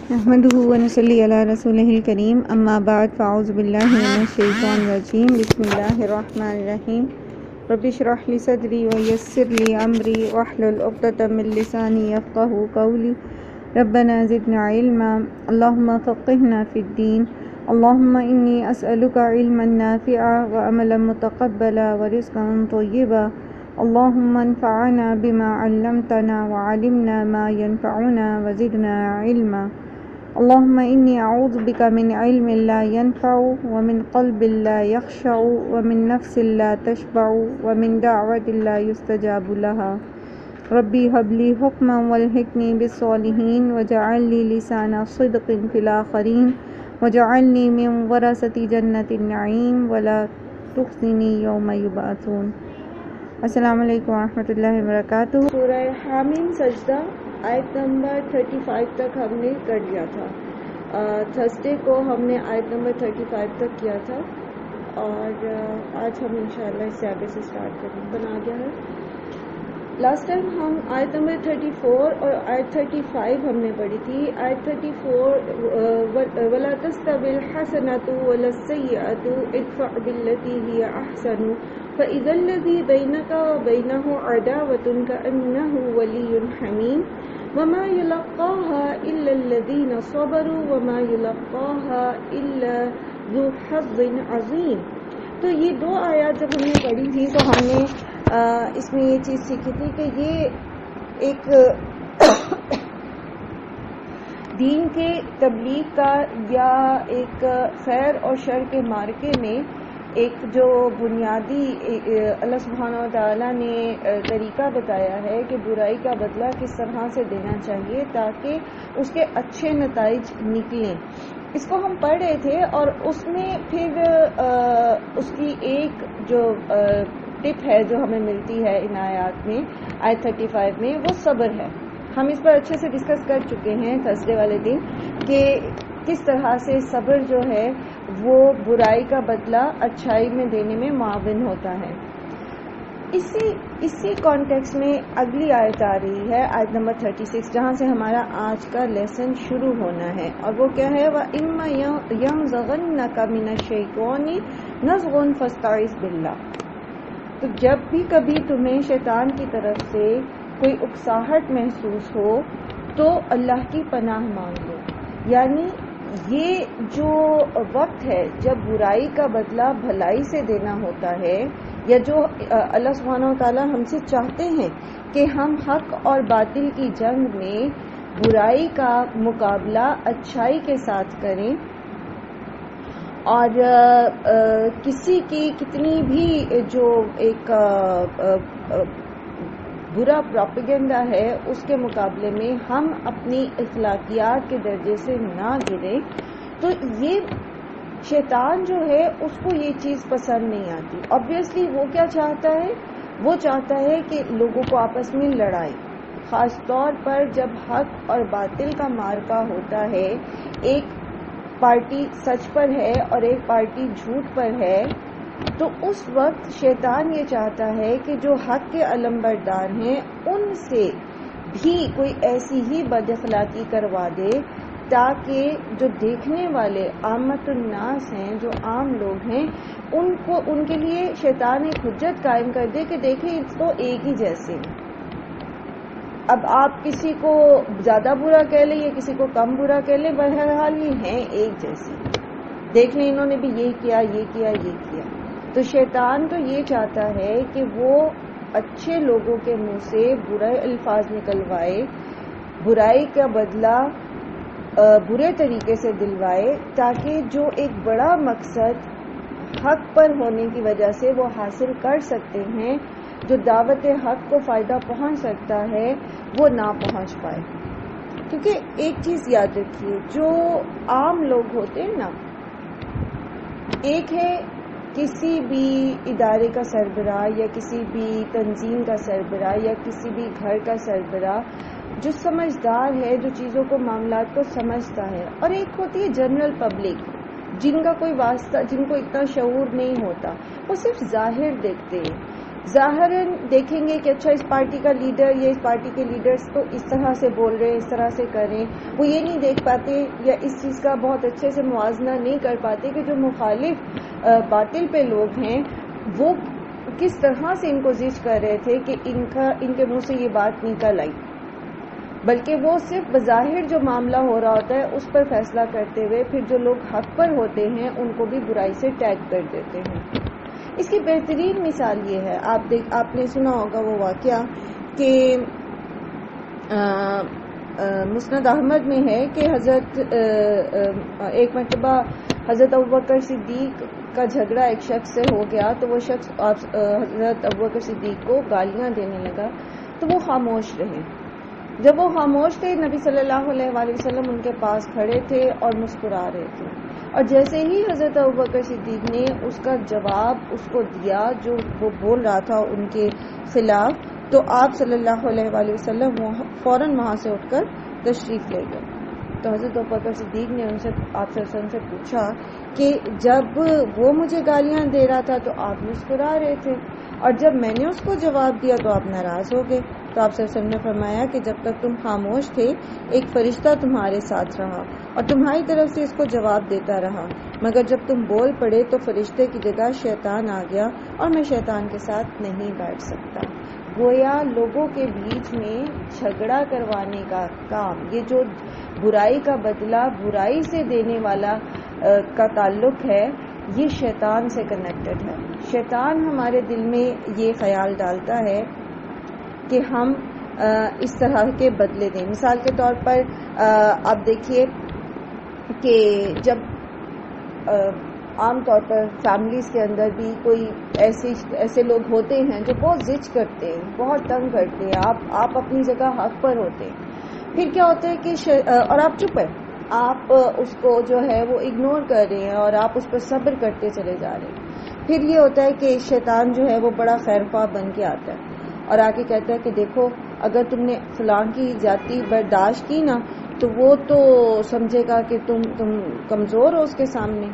نحمده ونصلي على رسوله الكريم اما بعد فاعوذ بالله من الشيطان الرجيم بسم الله الرحمن الرحيم رب اشرح لي صدري ويسر لي امري واحلل عقدة من لساني يفقهوا قولي ربنا زدنا علما اللهم فقهنا في الدين اللهم اني اسالك علما نافعا وعملا متقبلا ورزقا طيبا اللهم انفعنا بما علمتنا وعلمنا ما ينفعنا وزدنا علما اللهم إني أعوذ بك من علم لا ينفع ومن قلب لا يخشع ومن نفس لا تشبع ومن دعوة لا يستجاب لها ربي هب لي حكما والحقني بالصالحين واجعل لي لسان صدق في الآخرين واجعلني من ورثة جنة النعيم ولا تخزني يوم يبعثون۔ السلام علیکم ورحمۃ اللہ وبرکاتہ۔ سورہ حامیم سجدہ آیت نمبر 35 تک ہم نے کر لیا تھا۔ تھرسڈے کو ہم نے آیت نمبر 35 تک کیا تھا اور آج ہم انشاءاللہ اس سے آگے سے اسٹارٹ کریں بنا گیا ہے۔ لاسٹ ٹائم ہم آیت نمبر 34 اور آیت 35 ہم نے پڑھی تھی۔ آیت 34 وَلَا تَسْتَوِي الْحَسَنَةُ وَلَا السَّيِّئَةُ ادْفَعْ بِالَّتِي هِيَ أَحْسَنُ فَإِذَا الَّذِي بَيْنَكَ وَبَيْنَهُ عَدَاوَةٌ كَأَنَّهُ وَلِيٌّ حَمِيمٌ وَمَا يُلَقَّاهَا إِلَّا الَّذِينَ صَبَرُوا وَمَا يُلَقَّاهَا إِلَّا ذُو حَظٍّ عَظِيمٍ۔ تو یہ دو آیات جب ہم نے پڑھی تھی تو ہم نے اس میں یہ چیز سیکھی تھی کہ یہ ایک دین کے تبلیغ کا یا ایک خیر اور شر کے مارکے میں ایک جو بنیادی اللہ سبحانہ و تعالیٰ نے طریقہ بتایا ہے کہ برائی کا بدلہ کس طرح سے دینا چاہیے تاکہ اس کے اچھے نتائج نکلیں۔ اس کو ہم پڑھ رہے تھے اور اس میں پھر اس کی ایک جو ٹپ ہے جو ہمیں ملتی ہے ان آیات میں آیت 35 میں وہ صبر ہے۔ ہم اس پر اچھے سے ڈسکس کر چکے ہیں تھرسڈے والے دن کہ کس طرح سے صبر جو ہے وہ برائی کا بدلہ اچھائی میں دینے میں معاون ہوتا ہے۔ اسی کانٹیکس میں اگلی آیت آ رہی ہے آیت نمبر 36 جہاں سے ہمارا آج کا لیسن شروع ہونا ہے اور وہ کیا ہے وَإِمَّا يَنزَغَنَّكَ مِنَ الشَّيْطَانِ نَزْغٌ فَاسْتَعِذْ بِاللَّهِ۔ تو جب بھی کبھی تمہیں شیطان کی طرف سے کوئی اکساہٹ محسوس ہو تو اللہ کی پناہ مانگ لو۔ یعنی یہ جو وقت ہے جب برائی کا بدلہ بھلائی سے دینا ہوتا ہے یا جو اللہ سبحانہ و تعالیٰ ہم سے چاہتے ہیں کہ ہم حق اور باطل کی جنگ میں برائی کا مقابلہ اچھائی کے ساتھ کریں اور کسی کی کتنی بھی جو ایک برا پروپیگنڈا ہے اس کے مقابلے میں ہم اپنی اخلاقیات کے درجے سے نہ گریں تو یہ شیطان جو ہے اس کو یہ چیز پسند نہیں آتی۔ obviously وہ کیا چاہتا ہے؟ وہ چاہتا ہے کہ لوگوں کو آپس میں لڑائے، خاص طور پر جب حق اور باطل کا معرکہ ہوتا ہے، ایک پارٹی سچ پر ہے اور ایک پارٹی جھوٹ پر ہے، تو اس وقت شیطان یہ چاہتا ہے کہ جو حق کے علمبردار ہیں ان سے بھی کوئی ایسی ہی بد اخلاقی کروا دے تاکہ جو دیکھنے والے عامت الناس ہیں، جو عام لوگ ہیں، ان کے لیے شیطان ایک حجت قائم کر دے کہ دیکھیں اس کو ایک ہی جیسے ہیں۔ اب آپ کسی کو زیادہ برا کہہ لیں یا کسی کو کم برا کہہ لیں، بہرحال یہ ہیں ایک جیسی، دیکھ لیں انہوں نے بھی یہ کیا یہ کیا یہ کیا۔ تو شیطان تو یہ چاہتا ہے کہ وہ اچھے لوگوں کے منہ سے برے الفاظ نکلوائے، برائی کا بدلہ برے طریقے سے دلوائے تاکہ جو ایک بڑا مقصد حق پر ہونے کی وجہ سے وہ حاصل کر سکتے ہیں، جو دعوت حق کو فائدہ پہنچ سکتا ہے، وہ نہ پہنچ پائے۔ کیونکہ ایک چیز یاد رکھیے، جو عام لوگ ہوتے ہیں نا، ایک ہے کسی بھی ادارے کا سربراہ یا کسی بھی تنظیم کا سربراہ یا کسی بھی گھر کا سربراہ جو سمجھدار ہے، جو چیزوں کو معاملات کو سمجھتا ہے، اور ایک ہوتی ہے جنرل پبلک جن کا کوئی واسطہ، جن کو اتنا شعور نہیں ہوتا، وہ صرف ظاہر دیکھتے ہیں ظاہراً دیکھیں گے کہ اچھا اس پارٹی کا لیڈر یا اس پارٹی کے لیڈرز تو اس طرح سے بول رہے ہیں، اس طرح سے کر رہے ہیں، وہ یہ نہیں دیکھ پاتے یا اس چیز کا بہت اچھے سے موازنہ نہیں کر پاتے کہ جو مخالف باطل پہ لوگ ہیں وہ کس طرح سے ان کو زج کر رہے تھے کہ ان کے منہ سے یہ بات نکل آئی، بلکہ وہ صرف بظاہر جو معاملہ ہو رہا ہوتا ہے اس پر فیصلہ کرتے ہوئے پھر جو لوگ حق پر ہوتے ہیں ان کو بھی برائی سے ٹیگ کر دیتے ہیں۔ اس کی بہترین مثال یہ ہے، آپ نے سنا ہوگا وہ واقعہ کہ مسند احمد میں ہے کہ ایک مرتبہ حضرت ابوبکر صدیق کا جھگڑا ایک شخص سے ہو گیا، تو وہ شخص حضرت ابوبکر صدیق کو گالیاں دینے لگا تو وہ خاموش رہے۔ جب وہ خاموش تھے، نبی صلی اللہ علیہ وآلہ وسلم ان کے پاس کھڑے تھے اور مسکرا رہے تھے، اور جیسے ہی حضرت ابوبکر صدیق نے اس کا جواب اس کو دیا جو وہ بول رہا تھا ان کے خلاف، تو آپ صلی اللہ علیہ وآلہ وسلم فوراً وہاں سے اٹھ کر تشریف لے گئے۔ تو حضرت ابوبکر صدیق نے ان سے آپ صلی اللہ علیہ وسلم سے پوچھا کہ جب وہ مجھے گالیاں دے رہا تھا تو آپ مسکرا رہے تھے، اور جب میں نے اس کو جواب دیا تو آپ ناراض ہو گئے۔ تو آپ صلی اللہ علیہ وسلم نے فرمایا کہ جب تک تم خاموش تھے ایک فرشتہ تمہارے ساتھ رہا اور تمہاری طرف سے اس کو جواب دیتا رہا، مگر جب تم بول پڑے تو فرشتے کی جگہ شیطان آ گیا اور میں شیطان کے ساتھ نہیں بیٹھ سکتا۔ گویا لوگوں کے بیچ میں جھگڑا کروانے کا کام، یہ جو برائی کا بدلہ برائی سے دینے والا کا تعلق ہے، یہ شیطان سے کنیکٹڈ ہے۔ شیطان ہمارے دل میں یہ خیال ڈالتا ہے کہ ہم اس طرح کے بدلے دیں۔ مثال کے طور پر آپ دیکھیے کہ جب عام طور پر فیملیز کے اندر بھی کوئی ایسے لوگ ہوتے ہیں جو بہت زج کرتے ہیں، بہت تنگ کرتے ہیں، آپ اپنی جگہ حق پر ہوتے ہیں، پھر کیا ہوتا ہے کہ اور آپ چپ ہیں، آپ اس کو جو ہے وہ اگنور کر رہے ہیں اور آپ اس پر صبر کرتے چلے جا رہے ہیں، پھر یہ ہوتا ہے کہ شیطان جو ہے وہ بڑا خیرخواہ بن کے آتا ہے اور آ کے کہتا ہے کہ دیکھو اگر تم نے فلاں کی زیادتی برداشت کی نا تو وہ تو سمجھے گا کہ تم کمزور ہو اس کے سامنے،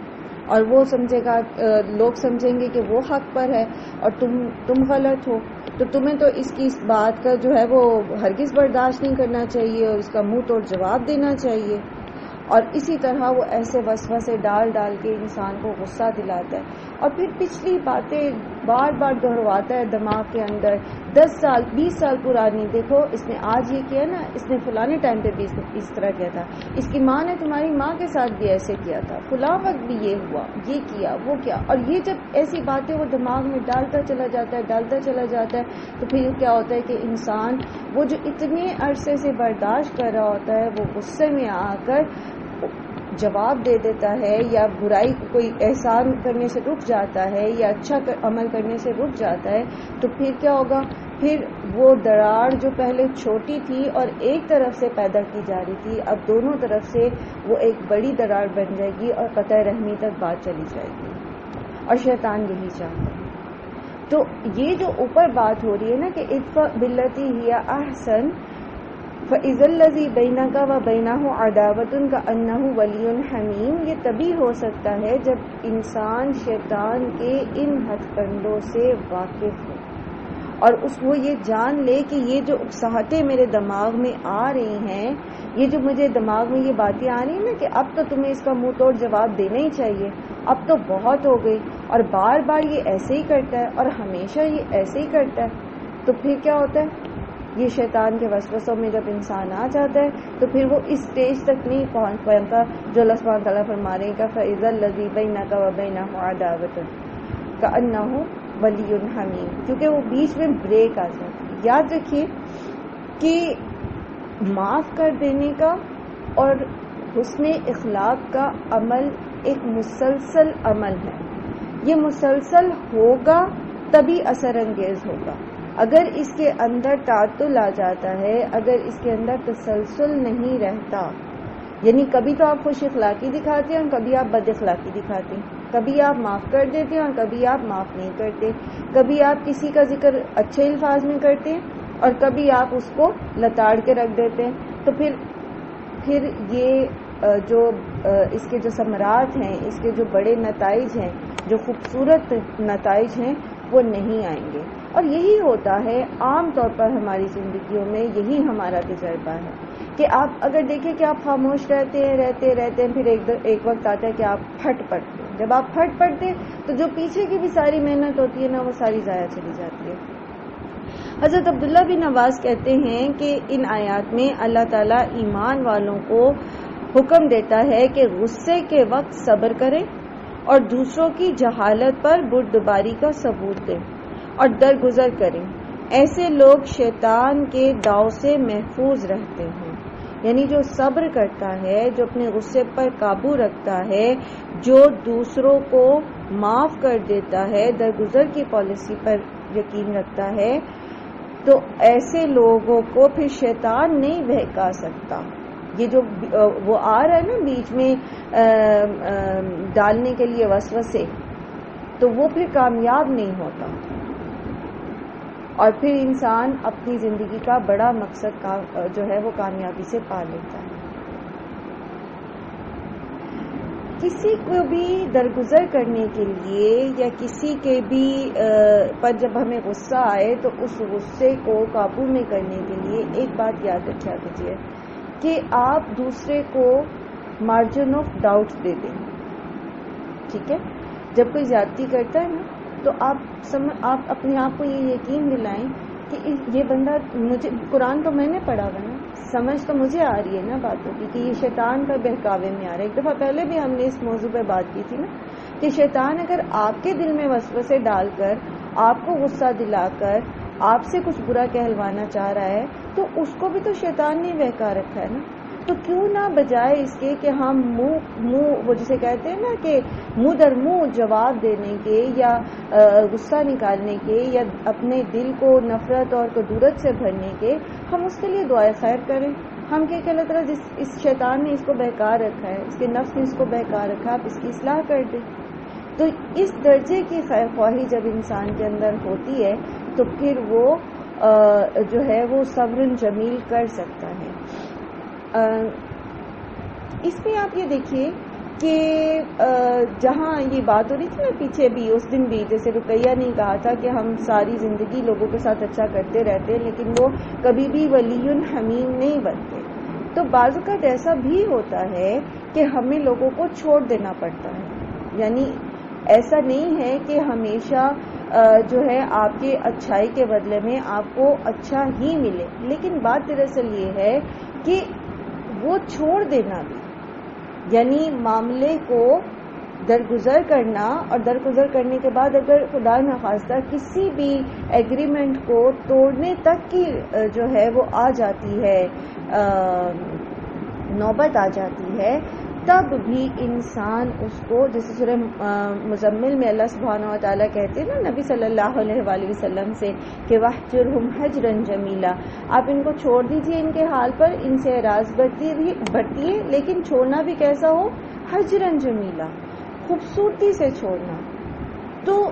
اور وہ سمجھے گا، لوگ سمجھیں گے کہ وہ حق پر ہے اور تم غلط ہو، تو تمہیں تو اس کی اس بات کا جو ہے وہ ہرگز برداشت نہیں کرنا چاہیے اور اس کا منہ توڑ جواب دینا چاہیے۔ اور اسی طرح وہ ایسے وسوسے ڈال کے انسان کو غصہ دلاتا ہے اور پھر پچھلی باتیں بار بار دہرواتا ہے دماغ کے اندر، 10 سال 20 سال پرانی، دیکھو اس نے آج یہ کیا نا، اس نے فلانے ٹائم پہ بھی اس طرح کیا تھا، اس کی ماں نے تمہاری ماں کے ساتھ بھی ایسے کیا تھا، فلاں وقت بھی یہ ہوا، یہ کیا وہ کیا، اور یہ جب ایسی باتیں وہ دماغ میں ڈالتا چلا جاتا ہے تو پھر کیا ہوتا ہے کہ انسان وہ جو اتنے عرصے سے برداشت کر رہا ہوتا ہے وہ غصے میں آ کر جواب دے دیتا ہے، یا برائی کوئی احسان کرنے سے رک جاتا ہے یا اچھا عمل کرنے سے رک جاتا ہے، تو پھر کیا ہوگا، پھر وہ دراڑ جو پہلے چھوٹی تھی اور ایک طرف سے پیدا کی جا رہی تھی اب دونوں طرف سے وہ ایک بڑی دراڑ بن جائے گی اور قطع رحمی تک بات چلی جائے گی، اور شیطان یہی چاہتا ہے۔ تو یہ جو اوپر بات ہو رہی ہے نا کہ ادفع باللتی ہی احسن فَإِذَا الَّذِي بَيْنَكَ وَبَيْنَهُ عَدَاوَةٌ كَأَنَّهُ وَلِيٌّ حَمِيمٌ، یہ تبھی ہو سکتا ہے جب انسان شیطان کے ان ہتھ کنڈوں سے واقف ہو اور وہ یہ جان لے کہ یہ جو اکساہٹیں میرے دماغ میں آ رہی ہیں، یہ جو مجھے دماغ میں یہ باتیں آ رہی ہیں نا کہ اب تو تمہیں اس کا منہ توڑ جواب دینا ہی چاہیے، اب تو بہت ہو گئی، اور بار بار یہ ایسے ہی کرتا ہے اور ہمیشہ یہ ایسے ہی کرتا ہے، تو پھر کیا ہوتا ہے، یہ شیطان کے وسوسوں میں جب انسان آ جاتا ہے تو پھر وہ اس سٹیج تک نہیں پہنچ پاتا جو اللہ سبحانہ وتعالیٰ فرما رہے ہیں کہ فَإِذَا الَّذِي بَيْنَكَ وَبَيْنَهُ عَدَاوَةٌ كَأَنَّهُ وَلِيٌّ حَمِيمٌ، کیونکہ وہ بیچ میں بریک آ جاتی ہے۔ یاد رکھیے کہ معاف کر دینے کا اور حسن اخلاق کا عمل ایک مسلسل عمل ہے، یہ مسلسل ہوگا تبھی اثر انگیز ہوگا۔ اگر اس کے اندر تعطل آ جاتا ہے، اگر اس کے اندر تسلسل نہیں رہتا، یعنی کبھی تو آپ خوش اخلاقی دکھاتے ہیں اور کبھی آپ بد اخلاقی دکھاتے ہیں، کبھی آپ معاف کر دیتے ہیں اور کبھی آپ معاف نہیں کرتے، کبھی آپ کسی کا ذکر اچھے الفاظ میں کرتے ہیں اور کبھی آپ اس کو لتاڑ کے رکھ دیتے ہیں، تو پھر یہ جو اس کے جو ثمرات ہیں، اس کے جو بڑے نتائج ہیں، جو خوبصورت نتائج ہیں، وہ نہیں آئیں گے. اور یہی ہوتا ہے عام طور پر ہماری زندگیوں میں, یہی ہمارا تجربہ ہے کہ آپ اگر دیکھیں کہ آپ خاموش رہتے ہیں پھر ایک وقت آتا ہے کہ آپ پھٹ پڑتے ہیں. جب آپ پھٹ پڑتے ہیں تو جو پیچھے کی بھی ساری محنت ہوتی ہے نا, وہ ساری ضائع چلی جاتی ہے. حضرت عبداللہ بن عباس کہتے ہیں کہ ان آیات میں اللہ تعالیٰ ایمان والوں کو حکم دیتا ہے کہ غصے کے وقت صبر کریں اور دوسروں کی جہالت پر بردباری کا ثبوت دیں اور درگزر کریں. ایسے لوگ شیطان کے داؤ سے محفوظ رہتے ہیں. یعنی جو صبر کرتا ہے, جو اپنے غصے پر قابو رکھتا ہے, جو دوسروں کو معاف کر دیتا ہے, درگزر کی پالیسی پر یقین رکھتا ہے, تو ایسے لوگوں کو پھر شیطان نہیں بہکا سکتا. یہ جو وہ آ رہا ہے نا بیچ میں ڈالنے کے لیے وسوسے, تو وہ پھر کامیاب نہیں ہوتا اور پھر انسان اپنی زندگی کا بڑا مقصد جو ہے وہ کامیابی سے پا لیتا ہے. کسی کو بھی درگزر کرنے کے لیے یا کسی کے بھی پر جب ہمیں غصہ آئے تو اس غصے کو قابو میں کرنے کے لیے ایک بات یاد رکھا کیجیے کہ آپ دوسرے کو مارجن آف ڈاؤٹ دے دیں. ٹھیک ہے, جب کوئی زیادتی کرتا ہے نا تو آپ اپنے آپ کو یہ یقین دلائیں کہ یہ بندہ, مجھے قرآن تو میں نے پڑھا ہوا نا, سمجھ تو مجھے آ رہی ہے نا باتوں کی کہ یہ شیطان کا بہکاوے میں آ رہا ہے. ایک دفعہ پہلے بھی ہم نے اس موضوع پہ بات کی تھی نا کہ شیطان اگر آپ کے دل میں وسوسے ڈال کر, آپ کو غصہ دلا کر, آپ سے کچھ برا کہلوانا چاہ رہا ہے تو اس کو بھی تو شیطان نے بہکا رکھا ہے نا. تو کیوں نہ بجائے اس کے کہ ہم منہ وہ جسے کہتے ہیں نا کہ منہ در منہ جواب دینے کے یا غصہ نکالنے کے یا اپنے دل کو نفرت اور کدورت سے بھرنے کے, ہم اس کے لیے دعائے خیر کریں. ہم کہ اللہ تعالیٰ اس شیطان نے اس کو بہکا رکھا ہے, اس کے نفس نے اس کو بہکا رکھا ہے, آپ اس کی اصلاح کر دیں. تو اس درجے کی خیر خواہی جب انسان کے اندر ہوتی ہے تو پھر وہ جو ہے وہ صبر جمیل کر سکتا ہے. اس میں آپ یہ دیکھیے کہ جہاں یہ بات ہو رہی تھی نا پیچھے بھی, اس دن بھی, جیسے رقیہ نے کہا تھا کہ ہم ساری زندگی لوگوں کے ساتھ اچھا کرتے رہتے ہیں لیکن وہ کبھی بھی ولی حمیم نہیں بنتے. تو بعض اوقات ایسا بھی ہوتا ہے کہ ہمیں لوگوں کو چھوڑ دینا پڑتا ہے. یعنی ایسا نہیں ہے کہ ہمیشہ جو ہے آپ کے اچھائی کے بدلے میں آپ کو اچھا ہی ملے, لیکن بات دراصل یہ ہے کہ وہ چھوڑ دینا بھی, یعنی معاملے کو درگزر کرنا, اور درگزر کرنے کے بعد اگر خدا نخواستہ کسی بھی ایگریمنٹ کو توڑنے تک کی جو ہے وہ آ جاتی ہے, نوبت آ جاتی ہے, تب بھی انسان اس کو, جیسے سورہ مزمل میں اللہ سبحانہ و تعالیٰ کہتے ہیں نا نبی صلی اللہ علیہ وآلہ وسلم سے کہ وَاحْجُرْهُمْ حَجْرًا جَمِيلًا, آپ ان کو چھوڑ دیجئے ان کے حال پر, ان سے اعراض برتیے, لیکن چھوڑنا بھی کیسا ہو, حجرًا جمیلا, خوبصورتی سے چھوڑنا. تو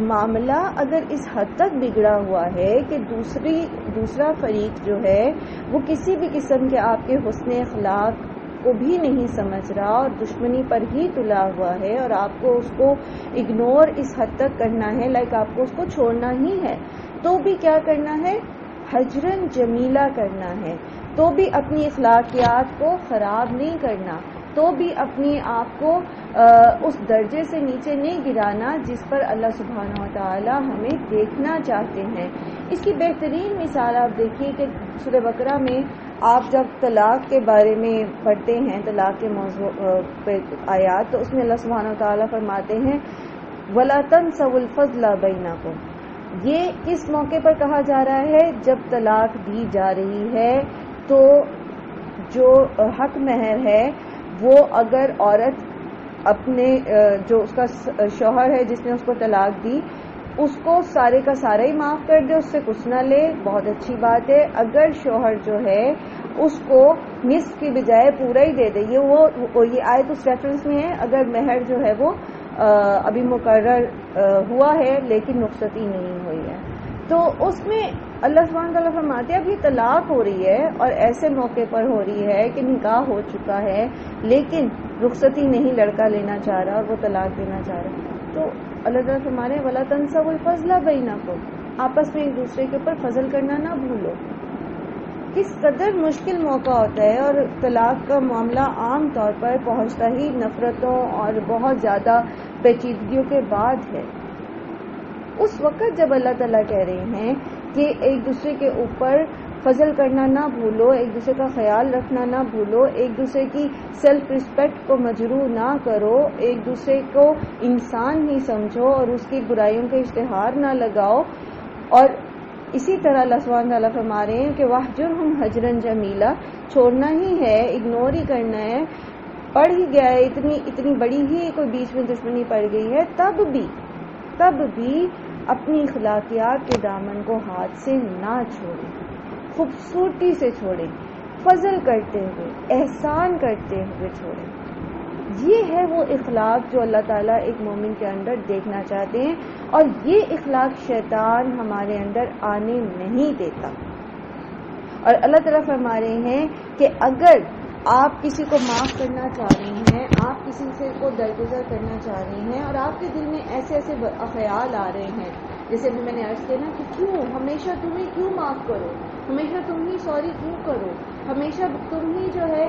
معاملہ اگر اس حد تک بگڑا ہوا ہے کہ دوسرا فریق جو ہے وہ کسی بھی قسم کے آپ کے حسن اخلاق کو بھی نہیں سمجھ رہا اور دشمنی پر ہی تلا ہوا ہے, اور آپ کو اس کو اگنور اس حد تک کرنا ہے, آپ کو اس کو چھوڑنا ہی ہے, تو بھی کیا کرنا ہے, حجرن جمیلہ کرنا ہے. تو بھی اپنی اخلاقیات کو خراب نہیں کرنا, تو بھی اپنی آپ کو اس درجے سے نیچے نہیں گرانا جس پر اللہ سبحانہ و تعالی ہمیں دیکھنا چاہتے ہیں. اس کی بہترین مثال آپ دیکھیے کہ سورہ بقرہ میں آپ جب طلاق کے بارے میں پڑھتے ہیں, طلاق کے موضوع پہ آیات, تو اس میں اللہ سبحانہ و تعالی فرماتے ہیں وَلَا تَنْسَوُا الْفَضْلَ بَيْنَكُمْ. یہ کس موقع پر کہا جا رہا ہے, جب طلاق دی جا رہی ہے تو جو حق مہر ہے وہ اگر عورت اپنے جو اس کا شوہر ہے جس نے اس کو طلاق دی اس کو سارے کا سارا ہی معاف کر دے, اس سے کچھ نہ لے, بہت اچھی بات ہے. اگر شوہر جو ہے اس کو نصف کی بجائے پورا ہی دے دے, یہ آیت اس ریفرنس میں ہے اگر مہر جو ہے وہ ابھی مقرر ہوا ہے لیکن رخصتی نہیں ہوئی ہے, تو اس میں اللہ سبحانہ تعالیٰ فرماتے ہیں اب یہ طلاق ہو رہی ہے اور ایسے موقع پر ہو رہی ہے کہ نکاح ہو چکا ہے لیکن رخصتی نہیں لڑکا لینا چاہ رہا اور وہ طلاق دینا چاہ رہا ہے, تو اللہ تعالیٰ فرمارے وَلَا تَنْسَوُا الْفَضْلَ بَيْنَكُمْ، آپس میں ایک دوسرے کے اوپر فضل کرنا نہ بھولو. کس قدر مشکل موقع ہوتا ہے، اور طلاق کا معاملہ عام طور پر پہنچتا ہی نفرتوں اور بہت زیادہ پیچیدگیوں کے بعد ہے. اس وقت جب اللہ تعالیٰ کہہ رہے ہیں کہ ایک دوسرے کے اوپر فضل کرنا نہ بھولو، ایک دوسرے کا خیال رکھنا نہ بھولو، ایک دوسرے کی سیلف رسپیکٹ کو مجروح نہ کرو، ایک دوسرے کو انسان ہی سمجھو اور اس کی برائیوں کا اشتہار نہ لگاؤ. اور اسی طرح اللہ سبحانہ تعالیٰ فرما رہے ہیں کہ وَاحْجُرْهُمْ حَجْرًا جَمِيلًا، چھوڑنا ہی ہے، اگنور ہی کرنا ہے، پڑ ہی گیا ہے، اتنی بڑی ہی کوئی بیچ میں دشمنی پڑ گئی ہے، تب بھی اپنی اخلاقیات کے دامن کو ہاتھ سے نہ چھوڑیں، خوبصورتی سے چھوڑیں، فضل کرتے ہوئے، احسان کرتے ہوئے چھوڑیں. یہ ہے وہ اخلاق جو اللہ تعالیٰ ایک مومن کے اندر دیکھنا چاہتے ہیں، اور یہ اخلاق شیطان ہمارے اندر آنے نہیں دیتا. اور اللہ تعالیٰ فرما رہے ہیں کہ اگر آپ کسی کو معاف کرنا چاہ رہے ہیں، آپ کسی سے کو درگزر کرنا چاہ رہے ہیں، اور آپ کے دل میں ایسے خیال آ رہے ہیں، جیسے بھی میں نے عرض کیا نا کہ کیوں ہمیشہ تمہیں کیوں معاف کرو، ہمیشہ تم ہی سوری کیوں کرو، ہمیشہ تم ہی جو ہے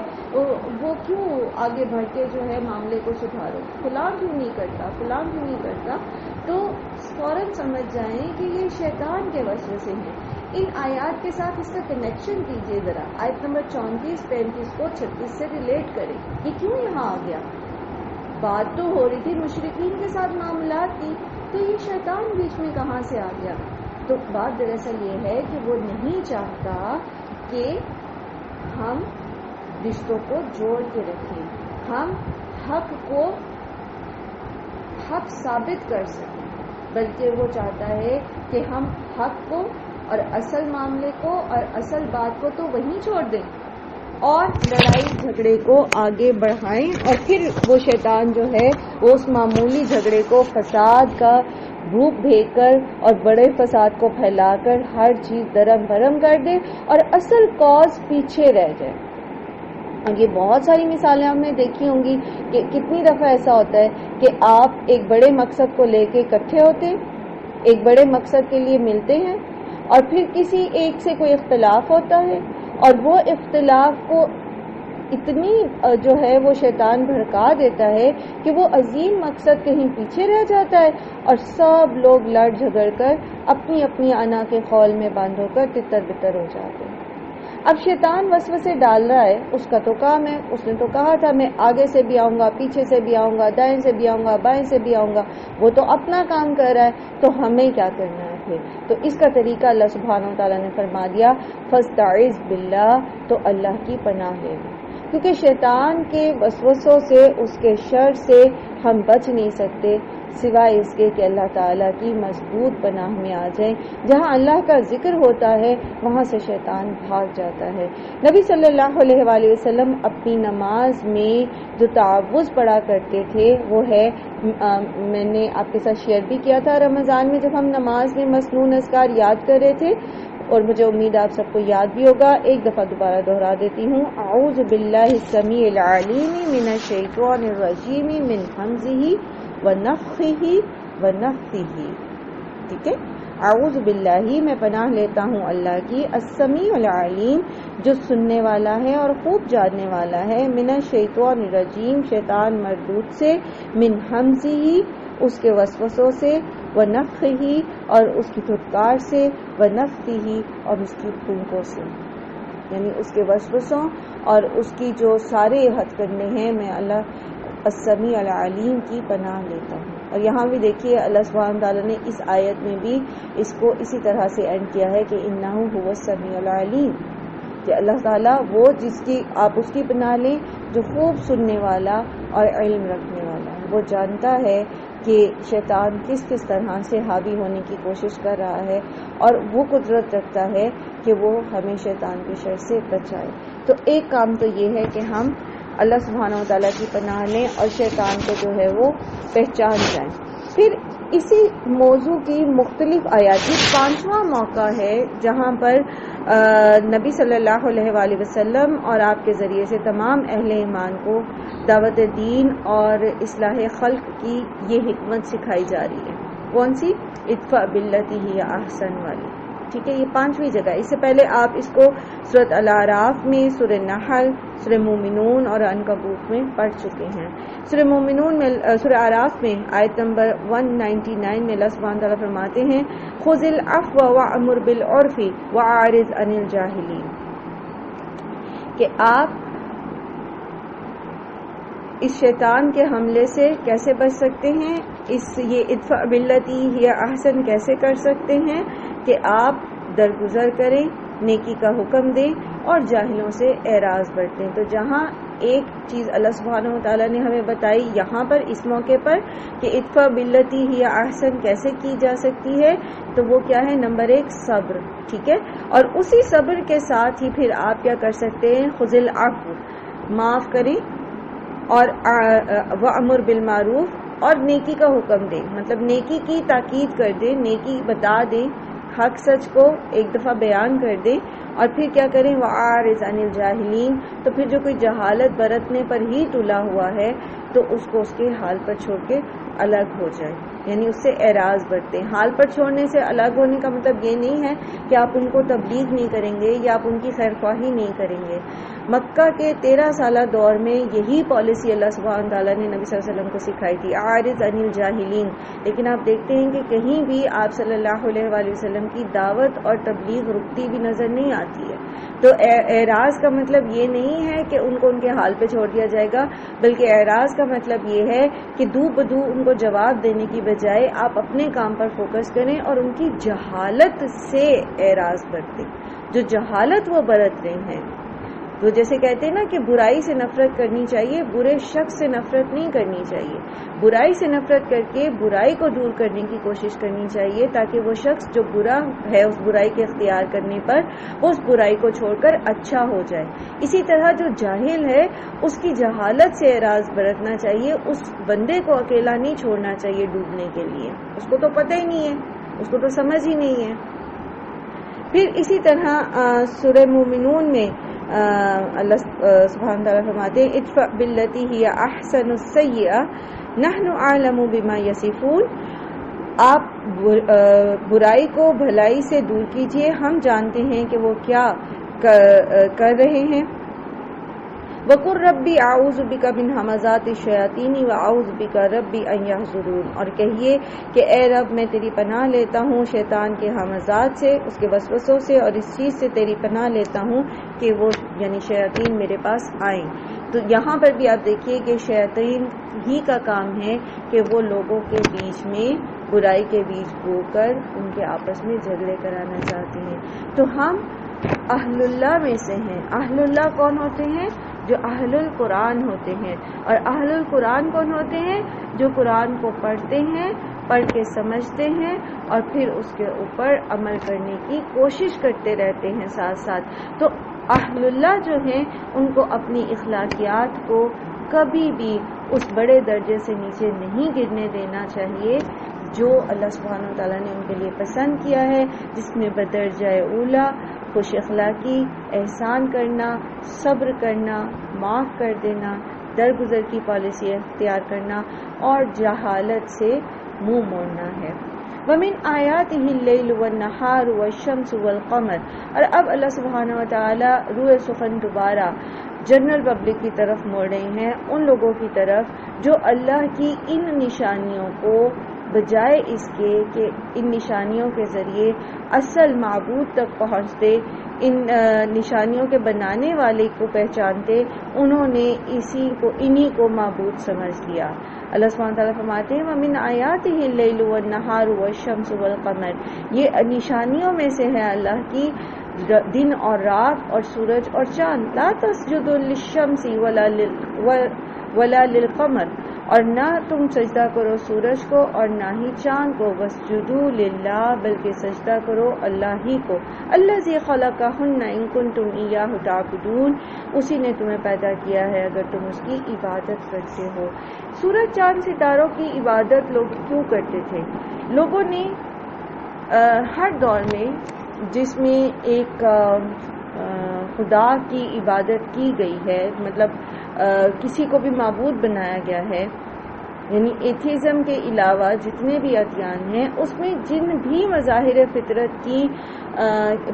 وہ کیوں آگے بڑھ کے جو ہے معاملے کو سدھارو، فلاں کیوں نہیں کرتا، تو فوراً سمجھ جائیں کہ یہ شیطان کے وسوسے ہیں. ان آیات کے ساتھ اس کا کنیکشن کیجئے ذرا. آیت نمبر 34، 35 کو 36 سے ریلیٹ کریں. یہ کیوں یہاں آ گیا؟ بات تو ہو رہی تھی مشرکین کے ساتھ معاملات کی، تو یہ شیطان بیچ میں کہاں سے آ گیا؟ تو بات دراصل یہ ہے کہ وہ نہیں چاہتا کہ ہم رشتوں کو جوڑ کے رکھیں، ہم حق کو حق ثابت کر سکیں، بلکہ وہ چاہتا ہے کہ ہم حق کو اور اصل معاملے کو اور اصل بات کو تو وہیں چھوڑ دیں اور لڑائی جھگڑے کو آگے بڑھائیں. اور پھر وہ شیطان جو ہے وہ اس معمولی جھگڑے کو فساد کا روپ بھیج کر اور بڑے فساد کو پھیلا کر ہر چیز درم برم کر دے اور اصل کاز پیچھے رہ جائے. اور یہ بہت ساری مثالیں ہم نے دیکھی ہوں گی کہ کتنی دفعہ ایسا ہوتا ہے کہ آپ ایک بڑے مقصد کو لے کے اکٹھے ہوتے ہیں، ایک بڑے مقصد کے لیے ملتے ہیں، اور پھر کسی ایک سے کوئی اختلاف ہوتا ہے، اور وہ اختلاف کو اتنی جو ہے وہ شیطان بھڑکا دیتا ہے کہ وہ عظیم مقصد کہیں پیچھے رہ جاتا ہے، اور سب لوگ لڑ جھگڑ کر اپنی اپنی انا کے خول میں باندھ ہو کر تتر بتر ہو جاتے ہیں. اب شیطان وسوسے ڈال رہا ہے، اس کا تو کام ہے، اس نے تو کہا تھا میں آگے سے بھی آؤں گا، پیچھے سے بھی آؤں گا، دائیں سے بھی آؤں گا، بائیں سے بھی آؤں گا، وہ تو اپنا کام کر رہا ہے، تو ہمیں کیا کرنا ہے پھر؟ تو اس کا طریقہ اللہ سبحانہ وتعالیٰ نے فرما دیا فاستعذ باللہ، تو اللہ کی پناہ لے لو، کیونکہ شیطان کے وسوسوں سے، اس کے شر سے ہم بچ نہیں سکتے سوائے اس کے کہ اللہ تعالیٰ کی مضبوط پناہ میں آ جائیں. جہاں اللہ کا ذکر ہوتا ہے وہاں سے شیطان بھاگ جاتا ہے. نبی صلی اللہ علیہ وآلہ وسلم اپنی نماز میں جو تعوذ پڑھا کرتے تھے وہ ہے، میں نے آپ کے ساتھ شیئر بھی کیا تھا رمضان میں جب ہم نماز میں مسنون اذکار یاد کر رہے تھے، اور مجھے امید آپ سب کو یاد بھی ہوگا، ایک دفعہ دوبارہ دہرا دیتی ہوں. اعوذ باللہ السمیع العلیم من الشیطان الرجیم من ہمزہ ونفخہ ونفثہ. ٹھیک ہے، اعوذ باللہ، میں پناہ لیتا ہوں اللہ کی، السمیع العلیم، جو سننے والا ہے اور خوب جاننے والا ہے، من الشیطان الرجیم، شیطان مردود سے، من ہمزہ، اس کے وسوسوں سے، ونفخہ، اور اس کی دھتکار سے، ونفثہ، اور اس کی پھونکوں سے، یعنی اس کے وسوسوں اور اس کی جو سارے ہتھ کرنے ہیں، میں اللہ السمیع العلیم کی پناہ لیتا ہوں. اور یہاں بھی دیکھیے اللہ سبحانہ تعالیٰ نے اس آیت میں بھی اس کو اسی طرح سے اینڈ کیا ہے کہ انہ هو السمیع العلیم، کہ اللہ تعالیٰ وہ جس کی آپ اس کی پناہ لیں جو خوب سننے والا اور علم رکھنے والا ہے. وہ جانتا ہے کہ شیطان کس کس طرح سے حاوی ہونے کی کوشش کر رہا ہے، اور وہ قدرت رکھتا ہے کہ وہ ہمیں شیطان کے شر سے بچائے. تو ایک کام تو یہ ہے کہ ہم اللہ سبحانہ وتعالیٰ کی پناہ لیں اور شیطان کو جو ہے وہ پہچان جائیں. پھر اسی موضوع کی مختلف آیات، یہ 5واں موقع ہے جہاں پر نبی صلی اللہ علیہ وآلہ وسلم اور آپ کے ذریعے سے تمام اہل ایمان کو دعوت دین اور اصلاح خلق کی یہ حکمت سکھائی جا رہی ہے۔ کون سی؟ ادفع باللتی ہی احسن والی، ٹھیک ہے، یہ 5ویں جگہ۔ اس سے پہلے آپ اس کو سورۃ الاعراف میں، سورۃ نحل، سورۃ مومنون اور عنکبوت میں پڑھ چکے ہیں۔ سورۃ مومنون میں، سورۃ اعراف میں آیت نمبر 199 میں اللہ سبحانہ تعالیٰ فرماتے ہیں خذ العفو وأمر بالعرف وأعرض عن الجاہلین، کہ آپ اس شیطان کے حملے سے کیسے بچ سکتے ہیں، یہ ادفع باللتی ہی احسن کیسے کر سکتے ہیں کہ آپ درگزر کریں، نیکی کا حکم دیں اور جاہلوں سے اعراض برتیں۔ تو جہاں ایک چیز اللہ سبحانہ وتعالیٰ نے ہمیں بتائی یہاں پر اس موقع پر کہ ادفع باللتی ہی احسن کیسے کی جا سکتی ہے، تو وہ کیا ہے؟ نمبر 1 صبر، ٹھیک ہے، اور اسی صبر کے ساتھ ہی پھر آپ کیا کر سکتے ہیں؟ خذ العفو، معاف کریں، اور وامر بالمعروف، اور نیکی کا حکم دیں، مطلب نیکی کی تاکید کر دیں، نیکی بتا دیں، حق سچ کو ایک دفعہ بیان کر دیں، اور پھر کیا کریں؟ وَأَعْرِضْ عَنِ الْجَاهِلِينَ، تو پھر جو کوئی جہالت برتنے پر ہی تلا ہوا ہے تو اس کو اس کے حال پر چھوڑ کے الگ ہو جائے، یعنی اس سے اعراض برتیں۔ حال پر چھوڑنے سے الگ ہونے کا مطلب یہ نہیں ہے کہ آپ ان کو تبلیغ نہیں کریں گے یا آپ ان کی خیر خواہی نہیں کریں گے۔ مکہ کے 13 سالہ دور میں یہی پالیسی اللہ سبحانہ تعالیٰ نے نبی صلی اللہ علیہ وسلم کو سکھائی تھی، اعرض عن الجاہلین، لیکن آپ دیکھتے ہیں کہ کہیں بھی آپ صلی اللہ علیہ وآلہ وسلم کی دعوت اور تبلیغ رکتی بھی نظر نہیں آتی ہے۔ تو اعراض کا مطلب یہ نہیں ہے کہ ان کو ان کے حال پہ چھوڑ دیا جائے گا، بلکہ اعراض کا مطلب یہ ہے کہ دو بدو ان کو جواب دینے کی بجائے آپ اپنے کام پر فوکس کریں اور ان کی جہالت سے اعراض برتیں، جو جہالت وہ برت رہے ہیں۔ تو جیسے کہتے ہیں نا کہ برائی سے نفرت کرنی چاہیے، برے شخص سے نفرت نہیں کرنی چاہیے، برائی سے نفرت کر کے برائی کو دور کرنے کی کوشش کرنی چاہیے، تاکہ وہ شخص جو برا ہے اس برائی کے اختیار کرنے پر وہ اس برائی کو چھوڑ کر اچھا ہو جائے۔ اسی طرح جو جاہل ہے اس کی جہالت سے اعراض برتنا چاہیے، اس بندے کو اکیلا نہیں چھوڑنا چاہیے ڈوبنے کے لیے، اس کو تو پتہ ہی نہیں ہے، اس کو تو سمجھ ہی نہیں ہے۔ پھر اسی طرح سورہ مومنون میں اللہ سبحانہ تعالیٰ فرماتے ہیں ادفع باللتی ہی احسن السیئہ نحن اعلم بما یصفون، آپ برائی کو بھلائی سے دور کیجئے، ہم جانتے ہیں کہ وہ کیا کر رہے ہیں۔ وَقُلْ رَبِّ أَعُوذُ بِكَ مِنْ هَمَزَاتِ الشَّيَاطِينِ وَأَعُوذُ بِكَ رَبِّ أَنْ يَحْضُرُونَ، اور کہیے کہ اے رب میں تیری پناہ لیتا ہوں شیطان کے ہمزات سے، اس کے وسوسوں سے، اور اس چیز سے تیری پناہ لیتا ہوں کہ وہ یعنی شیاطین میرے پاس آئیں۔ تو یہاں پر بھی آپ دیکھیے کہ شیاطین ہی کا کام ہے کہ وہ لوگوں کے بیچ میں برائی کے بیچ بو کر ان کے آپس میں جھگڑے کرانا چاہتے ہیں۔ تو ہم اہل اللہ میں سے ہیں۔ اہل اللہ کون ہوتے ہیں؟ جو اہل القرآن ہوتے ہیں۔ اور اہل القرآن کون ہوتے ہیں؟ جو قرآن کو پڑھتے ہیں، پڑھ کے سمجھتے ہیں اور پھر اس کے اوپر عمل کرنے کی کوشش کرتے رہتے ہیں ساتھ ساتھ۔ تو اہل اللہ جو ہیں ان کو اپنی اخلاقیات کو کبھی بھی اس بڑے درجے سے نیچے نہیں گرنے دینا چاہیے جو اللہ سبحانہ وتعالیٰ نے ان کے لیے پسند کیا ہے، جس میں بدرجہ اولا خوش اخلاقی، احسان کرنا، صبر کرنا، معاف کر دینا، درگزر کی پالیسی اختیار کرنا اور جہالت سے منہ موڑنا ہے۔ وَمِنْ آيَاتِهِ اللَّيْلُ وَالنَّهَارُ وَالشَّمْسُ وَالْقَمَرُ، اور اب اللہ سبحانہ وتعالی روئے سخن دوبارہ جنرل پبلک کی طرف موڑ رہے ہیں، ان لوگوں کی طرف جو اللہ کی ان نشانیوں کو بجائے اس کے کہ ان نشانیوں کے ذریعے اصل معبود تک پہنچتے، ان نشانیوں کے بنانے والے کو پہچانتے، انہوں نے انہی کو معبود سمجھ لیا۔ اللہ سبحانہ تعالیٰ فرماتے ہیں وَمِنْ آيَاتِهِ اللَّيْلُ وَالنَّهَارُ وَالشَّمْسُ وَالْقَمَرُ، یہ نشانیوں میں سے ہے اللہ کی دن اور رات اور سورج اور چاند۔ لا تسجدوا للشمس ولا للقمر اور نہ تم سجدہ کرو سورج کو اور نہ ہی چاند کو، واسجدوا للہ بلکہ سجدہ کرو اللہ ہی کو، الذی خلقہن ان کنتم ایاہ تعبدون اسی نے تمہیں پیدا کیا ہے اگر تم اس کی عبادت کرتے ہو۔ سورج چاند ستاروں کی عبادت لوگ کیوں کرتے تھے؟ لوگوں نے ہر دور میں جس میں ایک خدا کی عبادت کی گئی ہے، مطلب کسی کو بھی معبود بنایا گیا ہے، یعنی ایتھیزم کے علاوہ جتنے بھی ادیان ہیں اس میں جن بھی مظاہر فطرت کی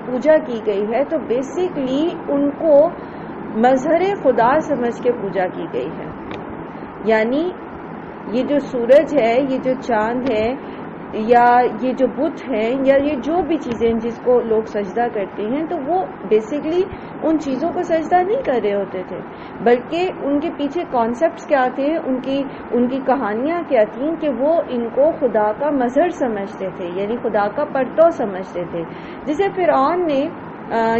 پوجا کی گئی ہے تو بیسیکلی ان کو مظہر خدا سمجھ کے پوجا کی گئی ہے۔ یعنی یہ جو سورج ہے، یہ جو چاند ہے، یا یہ جو بت ہیں، یا یہ جو بھی چیزیں جس کو لوگ سجدہ کرتے ہیں، تو وہ بیسیکلی ان چیزوں کو سجدہ نہیں کر رہے ہوتے تھے، بلکہ ان کے پیچھے کانسیپٹس کیا تھے، ان کی کہانیاں کیا تھیں کہ وہ ان کو خدا کا مظہر سمجھتے تھے، یعنی خدا کا پرتو سمجھتے تھے۔ جسے فرعون نے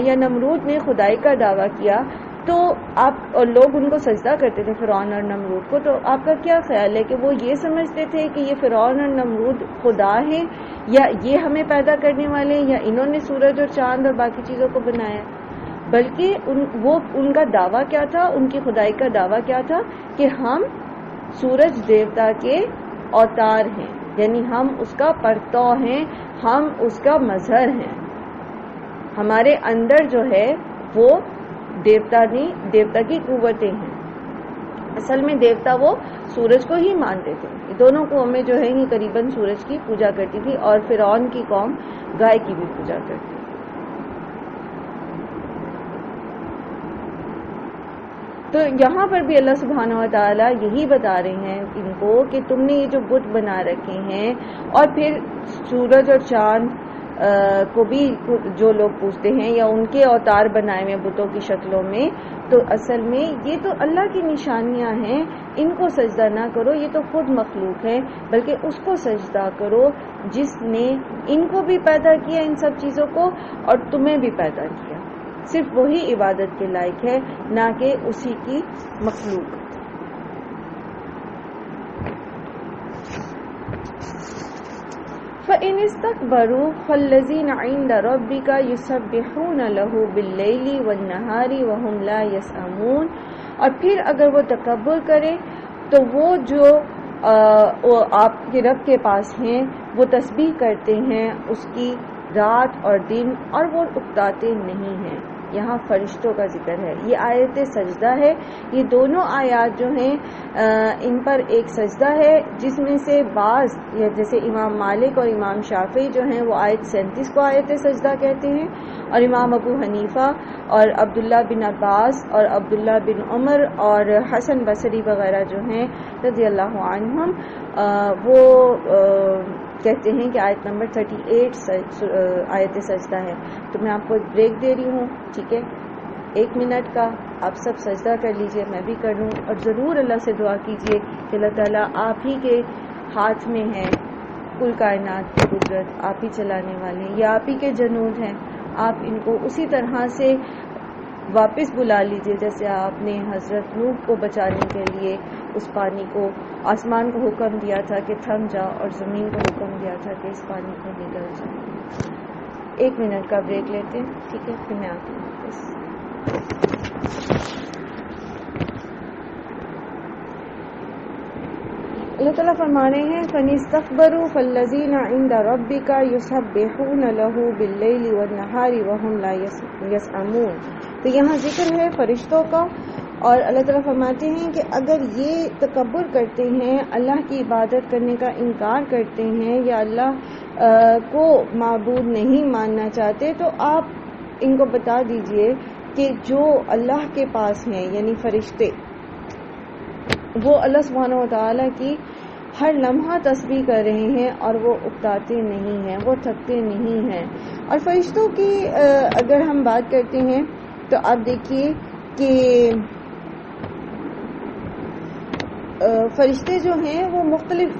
یا نمرود نے خدائی کا دعویٰ کیا تو لوگ ان کو سجدہ کرتے تھے، فرعون اور نمرود کو، تو آپ کا کیا خیال ہے کہ وہ یہ سمجھتے تھے کہ یہ فرعون اور نمرود خدا ہیں، یا یہ ہمیں پیدا کرنے والے ہیں، یا انہوں نے سورج اور چاند اور باقی چیزوں کو بنایا؟ بلکہ ان کا دعویٰ کیا تھا، ان کی خدائی کا دعویٰ کیا تھا کہ ہم سورج دیوتا کے اوتار ہیں، یعنی ہم اس کا پرتو ہیں، ہم اس کا مظہر ہیں، ہمارے اندر جو ہے وہ دیوتا کی قوتیں ہیں۔ اصل میں دیوتا وہ سورج کو ہی مانتے تھے۔ یہ دونوں قومیں جو ہیں یہ قریباً سورج کی پوجا کرتی تھی، اور فرعون کی قوم گائے کی بھی پوجا کرتی تھی۔ تو یہاں پر بھی اللہ سبحانہ و تعالیٰ یہی بتا رہے ہیں ان کو کہ تم نے یہ جو بت بنا رکھے ہیں، اور پھر سورج اور چاند کو بھی جو لوگ پوجتے ہیں یا ان کے اوتار بنائے ہوئے بتوں کی شکلوں میں، تو اصل میں یہ تو اللہ کی نشانیاں ہیں، ان کو سجدہ نہ کرو، یہ تو خود مخلوق ہے، بلکہ اس کو سجدہ کرو جس نے ان کو بھی پیدا کیا، ان سب چیزوں کو، اور تمہیں بھی پیدا کیا۔ صرف وہی عبادت کے لائق ہے، نہ کہ اسی کی مخلوق۔ فَإِنِ اسْتَكْبَرُوا فَالَّذِينَ عِندَ رَبِّكَ يُسَبِّحُونَ لَهُ بِاللَّيْلِ وَالنَّهَارِ وَهُمْ لَا يَسْأَمُونَ، اور پھر اگر وہ تکبر کرے تو وہ جو آپ کے رب کے پاس ہیں وہ تسبیح کرتے ہیں اس کی رات اور دن، اور وہ اکتاتے نہیں ہیں۔ یہاں فرشتوں کا ذکر ہے، یہ آیت سجدہ ہے۔ یہ دونوں آیات جو ہیں ان پر ایک سجدہ ہے، جس میں سے بعض جیسے امام مالک اور امام شافعی جو ہیں وہ آیت 37 کو آیت سجدہ کہتے ہیں، اور امام ابو حنیفہ اور عبداللہ بن عباس اور عبداللہ بن عمر اور حسن بصری وغیرہ جو ہیں رضی اللہ عنہم وہ کہتے ہیں کہ آیت نمبر 38 آیت سجدہ ہے۔ تو میں آپ کو ایک بریک دے رہی ہوں، ٹھیک ہے، 1 منٹ کا، آپ سب سجدہ کر لیجئے، میں بھی کر لوں، اور ضرور اللہ سے دعا کیجئے کہ اللہ تعالیٰ آپ ہی کے ہاتھ میں ہے کل کائنات کی قدرت، آپ ہی چلانے والے ہیں، یہ آپ ہی کے جنود ہیں، آپ ان کو اسی طرح سے واپس بلا لیجئے جیسے آپ نے حضرت نوح کو بچانے کے لیے اس پانی کو، آسمان کو حکم دیا تھا کہ تھم جا، اور زمین کو حکم دیا تھا کہ اس پانی کو نگل جائے۔ 1 منٹ کا بریک لیتے ہیں، ٹھیک ہے، پھر میں آتی ہوں۔ اللہ تعالیٰ فرما رہے ہیں فَنِسْتَكْبَرُوا فَالَّذِينَ عِندَ رَبِّكَ يُسَبِّحُونَ لَهُ بِاللَّيْلِ وَالنَّهَارِ وَهُمْ لَا يَسْأَمُونَ۔ تو یہاں ذکر ہے فرشتوں کا، اور اللہ تعالیٰ فرماتے ہیں کہ اگر یہ تکبر کرتے ہیں، اللہ کی عبادت کرنے کا انکار کرتے ہیں، یا اللہ کو معبود نہیں ماننا چاہتے، تو آپ ان کو بتا دیجئے کہ جو اللہ کے پاس ہیں یعنی فرشتے، وہ اللہ سبحانہ و تعالیٰ کی ہر لمحہ تسبیح کر رہے ہیں، اور وہ اکتاتے نہیں ہیں، وہ تھکتے نہیں ہیں۔ اور فرشتوں کی اگر ہم بات کرتے ہیں تو آپ دیکھیے کہ فرشتے جو ہیں وہ مختلف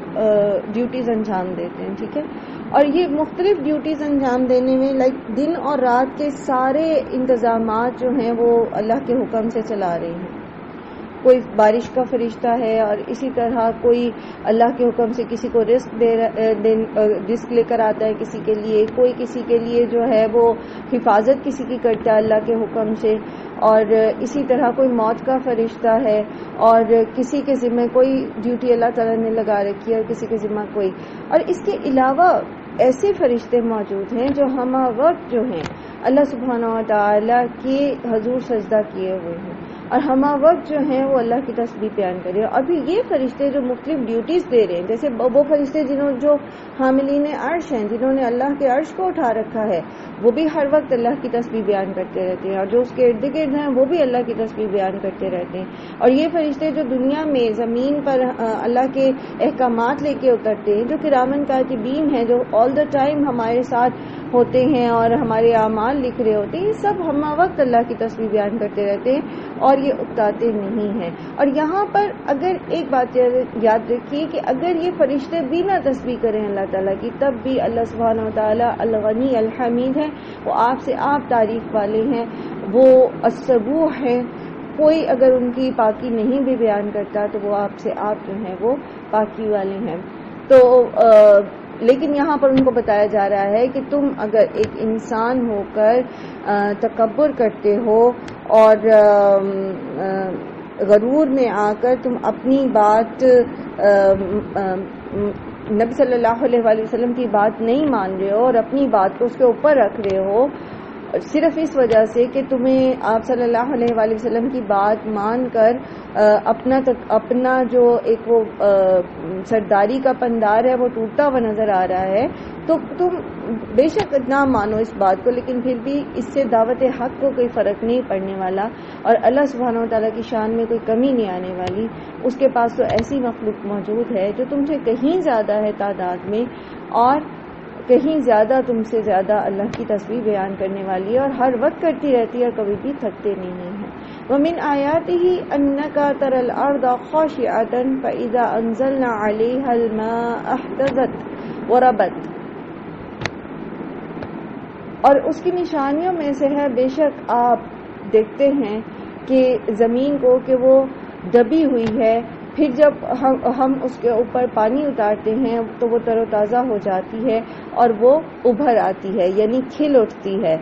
ڈیوٹیز انجام دیتے ہیں، ٹھیک ہے، اور یہ مختلف ڈیوٹیز انجام دینے میں دن اور رات کے سارے انتظامات جو ہیں وہ اللہ کے حکم سے چلا رہے ہیں۔ کوئی بارش کا فرشتہ ہے، اور اسی طرح کوئی اللہ کے حکم سے کسی کو رزق لے کر آتا ہے کسی کے لیے، کوئی کسی کے لیے جو ہے وہ حفاظت کسی کی کرتا ہے اللہ کے حکم سے، اور اسی طرح کوئی موت کا فرشتہ ہے، اور کسی کے ذمہ کوئی ڈیوٹی اللہ تعالیٰ نے لگا رکھی ہے اور کسی کے ذمہ کوئی، اور اس کے علاوہ ایسے فرشتے موجود ہیں جو ہم وقت جو ہیں اللہ سبحانہ و تعالیٰ کے حضور سجدہ کیے ہوئے ہیں، اور ہم وقت جو ہیں وہ اللہ کی تسبیح بیان کر رہے ہیں۔ اور پھر یہ فرشتے جو مختلف ڈیوٹیز دے رہے ہیں، جیسے وہ فرشتے جو حاملین عرش ہیں، جنہوں نے اللہ کے عرش کو اٹھا رکھا ہے، وہ بھی ہر وقت اللہ کی تسبیح بیان کرتے رہتے ہیں، اور جو اس کے ارد گرد ہیں وہ بھی اللہ کی تسبیح بیان کرتے رہتے ہیں۔ اور یہ فرشتے جو دنیا میں زمین پر اللہ کے احکامات لے کے اترتے ہیں، جو کرامن کاتبین ہیں، جو آل دا ٹائم ہمارے ساتھ ہوتے ہیں اور ہمارے اعمال لکھ رہے ہوتے ہیں، یہ سب ہم وقت اللہ کی تسبیح بیان کرتے رہتے ہیں اور یہ اکتاتے نہیں ہیں۔ اور یہاں پر اگر ایک بات یاد رکھیے کہ اگر یہ فرشتے بھی نہ تسبیح کریں اللہ تعالیٰ کی، تب بھی اللہ سبحانہ و تعالیٰ الغنی الحمید ہے، وہ آپ سے آپ تعریف والے ہیں، وہ السبوح ہیں، کوئی اگر ان کی پاکی نہیں بھی بیان کرتا تو وہ آپ سے آپ جو ہیں وہ پاکی والے ہیں۔ تو لیکن یہاں پر ان کو بتایا جا رہا ہے کہ تم اگر ایک انسان ہو کر تکبر کرتے ہو اور غرور میں آ کر تم اپنی بات نبی صلی اللہ علیہ وآلہ وسلم کی بات نہیں مان رہے ہو اور اپنی بات کو اس کے اوپر رکھ رہے ہو صرف اس وجہ سے کہ تمہیں آپ صلی اللہ علیہ وآلہ وسلم کی بات مان کر اپنا جو ایک وہ سرداری کا پندار ہے وہ ٹوٹتا ہوا نظر آ رہا ہے، تو تم بے شک نہ مانو اس بات کو، لیکن پھر بھی اس سے دعوت حق کو کوئی فرق نہیں پڑنے والا اور اللہ سبحانہ و تعالیٰ کی شان میں کوئی کمی نہیں آنے والی۔ اس کے پاس تو ایسی مخلوق موجود ہے جو تم سے کہیں زیادہ ہے تعداد میں اور کہیں زیادہ تم سے زیادہ اللہ کی تسبیح بیان کرنے والی ہے اور ہر وقت کرتی رہتی ہے اور کبھی بھی تھکتے نہیں ہیں۔ وَمِنْ آيَاتِهِ أَنَّكَ تَرَى الْأَرْضَ خَاشِعَةً فَإِذَا أَنزَلْنَا عَلَيْهَا الْمَاءَ اهْتَزَّتْ وَرَبَتْ، اور اس کی نشانیوں میں سے ہے بے شک آپ دیکھتے ہیں کہ زمین کو کہ وہ دبی ہوئی ہے، پھر جب ہم اس کے اوپر پانی اتارتے ہیں تو وہ تر و تازہ ہو جاتی ہے اور وہ ابھر آتی ہے، یعنی کھل اٹھتی ہے۔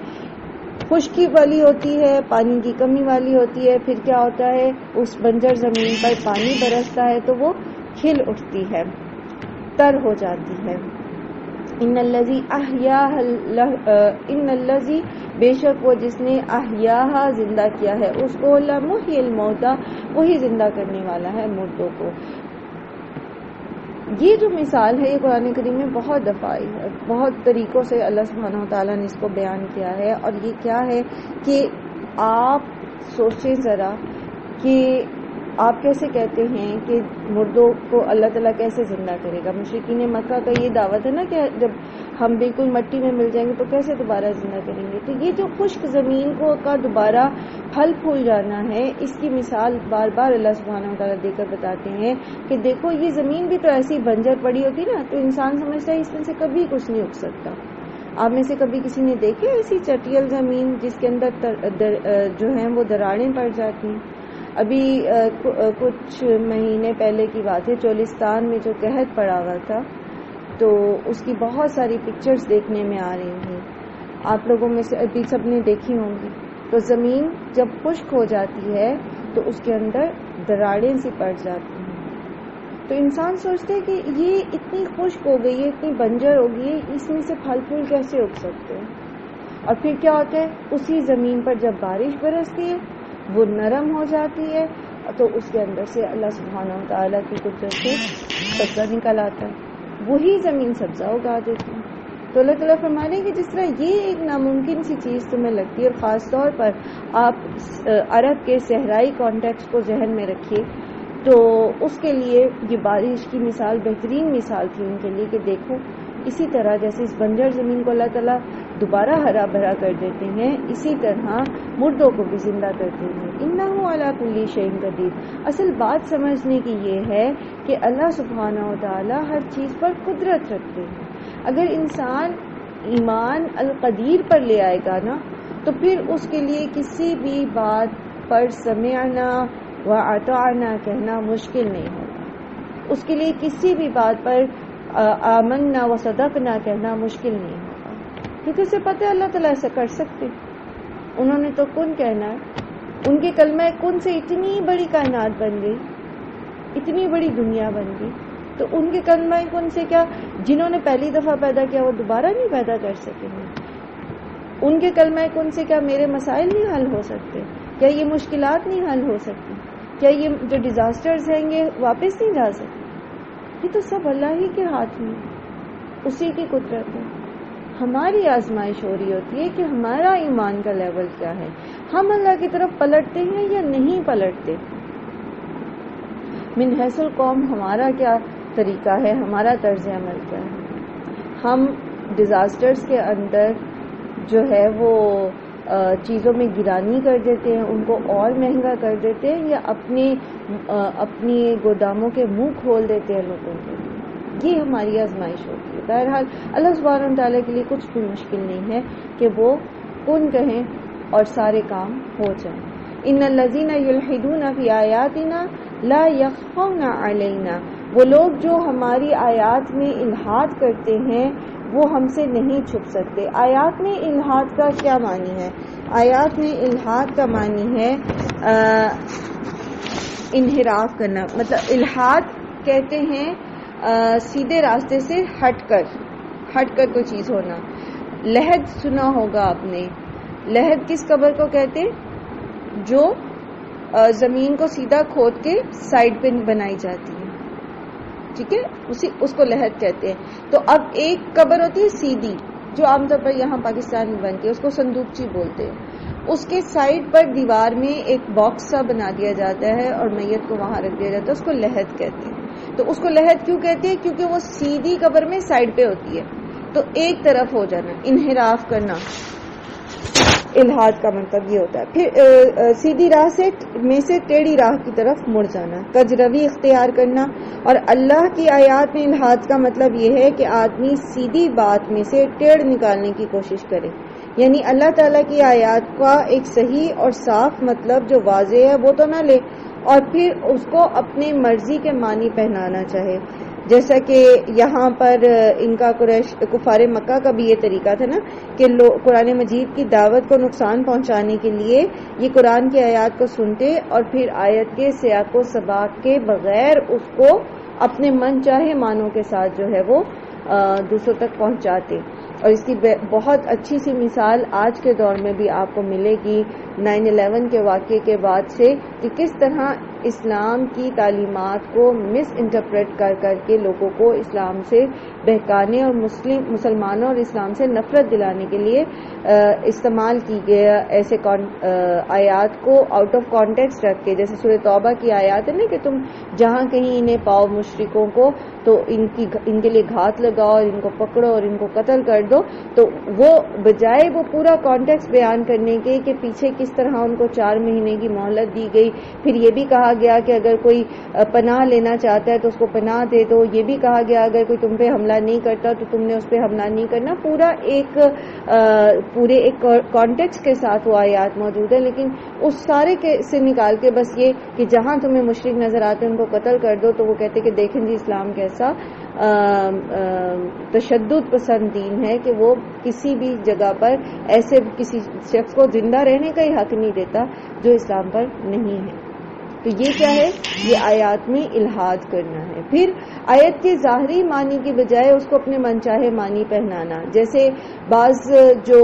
خشکی والی ہوتی ہے، پانی کی کمی والی ہوتی ہے، پھر کیا ہوتا ہے اس بنجر زمین پر پانی برستا ہے تو وہ کھل اٹھتی ہے، تر ہو جاتی ہے۔ ان الذی بے شک وہ جس نے احیاہا زندہ کیا ہے اس کو، لمحی الموتى وہی زندہ کرنے والا ہے مردوں کو۔ یہ جو مثال ہے یہ قرآن کریم میں بہت دفعہ آئی ہے، بہت طریقوں سے اللہ سبحانہ و تعالیٰ نے اس کو بیان کیا ہے، اور یہ کیا ہے کہ آپ سوچیں ذرا کہ آپ کیسے کہتے ہیں کہ مردوں کو اللہ تعالیٰ کیسے زندہ کرے گا؟ مشرکین مکہ کا یہ دعوت ہے نا کہ جب ہم بالکل مٹی میں مل جائیں گے تو کیسے دوبارہ زندہ کریں گے؟ تو یہ جو خشک زمین کا دوبارہ پھل پھول جانا ہے، اس کی مثال بار بار اللہ سبحانہ و تعالیٰ دے کر بتاتے ہیں کہ دیکھو یہ زمین بھی تو ایسی بنجر پڑی ہوتی نا تو انسان سمجھتا ہے اس میں سے کبھی کچھ نہیں اگ سکتا۔ آپ میں سے کبھی کسی نے دیکھے ایسی چٹیل زمین جس کے اندر جو ہیں وہ دراڑیں پڑ جاتی ہیں؟ ابھی کچھ مہینے پہلے کی بات ہے، چولستان میں جو قحط پڑا ہوا تھا تو اس کی بہت ساری پکچرز دیکھنے میں آ رہی ہیں، آپ لوگوں میں سے ابھی سب نے دیکھی ہوں گی۔ تو زمین جب خشک ہو جاتی ہے تو اس کے اندر دراڑیں سی پڑ جاتی ہیں، تو انسان سوچتے ہے کہ یہ اتنی خشک ہو گئی ہے، اتنی بنجر ہو گئی ہے، اس میں سے پھل پھول کیسے اگ سکتے ہیں؟ اور پھر کیا ہوتا ہے اسی زمین پر جب بارش برستی ہے وہ نرم ہو جاتی ہے تو اس کے اندر سے اللہ سبحانہ و تعالیٰ کی قدرت سے سبزہ نکل آتا ہے، وہی زمین سبزہ اگا دیتی ہے۔ تو اللہ تعالیٰ فرما رہے ہیں کہ جس طرح یہ ایک ناممکن سی چیز تمہیں لگتی ہے، اور خاص طور پر آپ عرب کے صحرائی کانٹیکسٹ کو ذہن میں رکھیے تو اس کے لیے یہ بارش کی مثال بہترین مثال تھی ان کے لیے کہ دیکھو اسی طرح جیسے اس بنجر زمین کو اللہ تعالیٰ دوبارہ ہرا بھرا کر دیتے ہیں، اسی طرح مردوں کو بھی زندہ کرتے ہیں۔ انہ علی کل شیء قدیر۔ اصل بات سمجھنے کی یہ ہے کہ اللہ سبحانہ و تعالیٰ ہر چیز پر قدرت رکھتے ہیں۔ اگر انسان ایمان القدیر پر لے آئے گا نا تو پھر اس کے لیے کسی بھی بات پر سمعنا وَأَطَعْنَا کہنا مشکل نہیں ہوگا. اس کے لیے کسی بھی بات پر آمنا وصدقنا کہنا مشکل نہیں ہوگا، کیونکہ اسے پتہ ہے اللہ تعالیٰ ایسا کر سکتے. انہوں نے تو کن کہنا ہے، ان کے کلمہ کن سے اتنی بڑی کائنات بن گئی، اتنی بڑی دنیا بن گئی. تو ان کے کلمہ کن سے کیا جنہوں نے پہلی دفعہ پیدا کیا وہ دوبارہ نہیں پیدا کر سکیں گے؟ ان کے کلمہ کن سے کیا میرے مسائل نہیں حل ہو سکتے؟ کیا یہ مشکلات نہیں حل ہو سکتی؟ کیا یہ جو ڈیزاسٹرز ہیں یہ واپس نہیں جا سکتے؟ یہ تو سب اللہ ہی کے ہاتھ میں، اسی کی قدرت ہے. ہماری آزمائش ہو رہی ہوتی ہے کہ ہمارا ایمان کا لیول کیا ہے، ہم اللہ کی طرف پلٹتے ہیں یا نہیں پلٹتے. من حیث القوم ہمارا کیا طریقہ ہے، ہمارا طرز عمل کیا ہے. ہم ڈیزاسٹرز کے اندر جو ہے وہ چیزوں میں گرانی کر دیتے ہیں، ان کو اور مہنگا کر دیتے ہیں، یا اپنی گوداموں کے منہ کھول دیتے ہیں لوگوں کے لیے. یہ ہماری آزمائش ہوتی ہے. بہرحال اللہ سبحانہ وتعالیٰ کے لیے کچھ بھی مشکل نہیں ہے کہ وہ کن کہیں اور سارے کام ہو جائیں. ان الذین یلحدون فی آیاتنا لا یخفون علینا، وہ لوگ جو ہماری آیات میں الحاد کرتے ہیں وہ ہم سے نہیں چھپ سکتے. آیات میں الحاد کا کیا معنی ہے؟ آیات میں الحاد کا معنی ہے انحراف کرنا. مطلب الحاد کہتے ہیں سیدھے راستے سے ہٹ کر کوئی چیز ہونا. لحد سنا ہوگا آپ نے. لحد کس قبر کو کہتے ہیں؟ جو زمین کو سیدھا کھود کے سائڈ پہ بنائی جاتی ہے، ٹھیک ہے، اس کو لحد کہتے ہیں. تو اب ایک قبر ہوتی ہے سیدھی جو عام طور پر یہاں پاکستان میں بنتی ہے، اس کو صندوقچی بولتے ہیں. اس کے سائڈ پر دیوار میں ایک باکس سا بنا دیا جاتا ہے اور میت کو وہاں رکھ دیا جاتا ہے، اس کو لحد کہتے ہیں. تو اس کو لحد کیوں کہتے ہیں؟ کیونکہ وہ سیدھی قبر میں سائڈ پہ ہوتی ہے. تو ایک طرف ہو جانا، انحراف کرنا، الحاد کا مطلب یہ ہوتا ہے. پھر سیدھی راہ سے ٹیڑھی راہ کی طرف مڑ جانا، کجروی اختیار کرنا. اور اللہ کی آیات میں الحاد کا مطلب یہ ہے کہ آدمی سیدھی بات میں سے ٹیڑھ نکالنے کی کوشش کرے، یعنی اللہ تعالیٰ کی آیات کا ایک صحیح اور صاف مطلب جو واضح ہے وہ تو نہ لے اور پھر اس کو اپنے مرضی کے معنی پہنانا چاہے. جیسا کہ یہاں پر ان کا کفار مکہ کا بھی یہ طریقہ تھا نا کہ قرآن مجید کی دعوت کو نقصان پہنچانے کے لیے یہ قرآن کی آیات کو سنتے اور پھر آیت کے سیاق و سباق کے بغیر اس کو اپنے من چاہے معنوں کے ساتھ جو ہے وہ دوسروں تک پہنچاتے. اور اس کی بہت اچھی سی مثال آج کے دور میں بھی آپ کو ملے گی 9/11 کے واقعے کے بعد سے کہ کس طرح اسلام کی تعلیمات کو مس انٹرپریٹ کر کے لوگوں کو اسلام سے بہکانے اور مسلمانوں اور اسلام سے نفرت دلانے کے لیے استعمال کی گیا ایسے آیات کو آؤٹ آف کانٹیکسٹ رکھ کے. جیسے سورہ توبہ کی آیات ہے نا کہ تم جہاں کہیں انہیں پاؤ مشرکوں کو تو ان کے لیے گھات لگاؤ اور ان کو پکڑو اور ان کو قتل کر دو. تو وہ بجائے وہ پورا کانٹیکسٹ بیان کرنے کے کہ پیچھے کس طرح ان کو 4 مہینے کی مہلت دی گئی، پھر یہ بھی کہا گیا کہ اگر کوئی پناہ لینا چاہتا ہے تو اس کو پناہ دے دو، یہ بھی کہا گیا اگر کوئی تم پہ حملہ نہیں کرتا تو تم نے اس پہ حملہ نہیں کرنا. پورے ایک کانٹیکسٹ کے ساتھ وہ آیات موجود ہے. لیکن اس سارے سے نکال کے بس یہ کہ جہاں تمہیں مشرک نظر آتے ہیں ان کو قتل کر دو، تو وہ کہتے کہ دیکھیں جی اسلام کیسا تشدد پسند دین ہے کہ وہ کسی بھی جگہ پر ایسے کسی شخص کو زندہ رہنے کا ہی حق نہیں دیتا جو اسلام پر نہیں ہے. تو یہ کیا ہے؟ یہ آیات میں الحاد کرنا ہے. پھر آیت کے ظاہری معنی کی بجائے اس کو اپنے من چاہے معنی پہنانا. جیسے بعض جو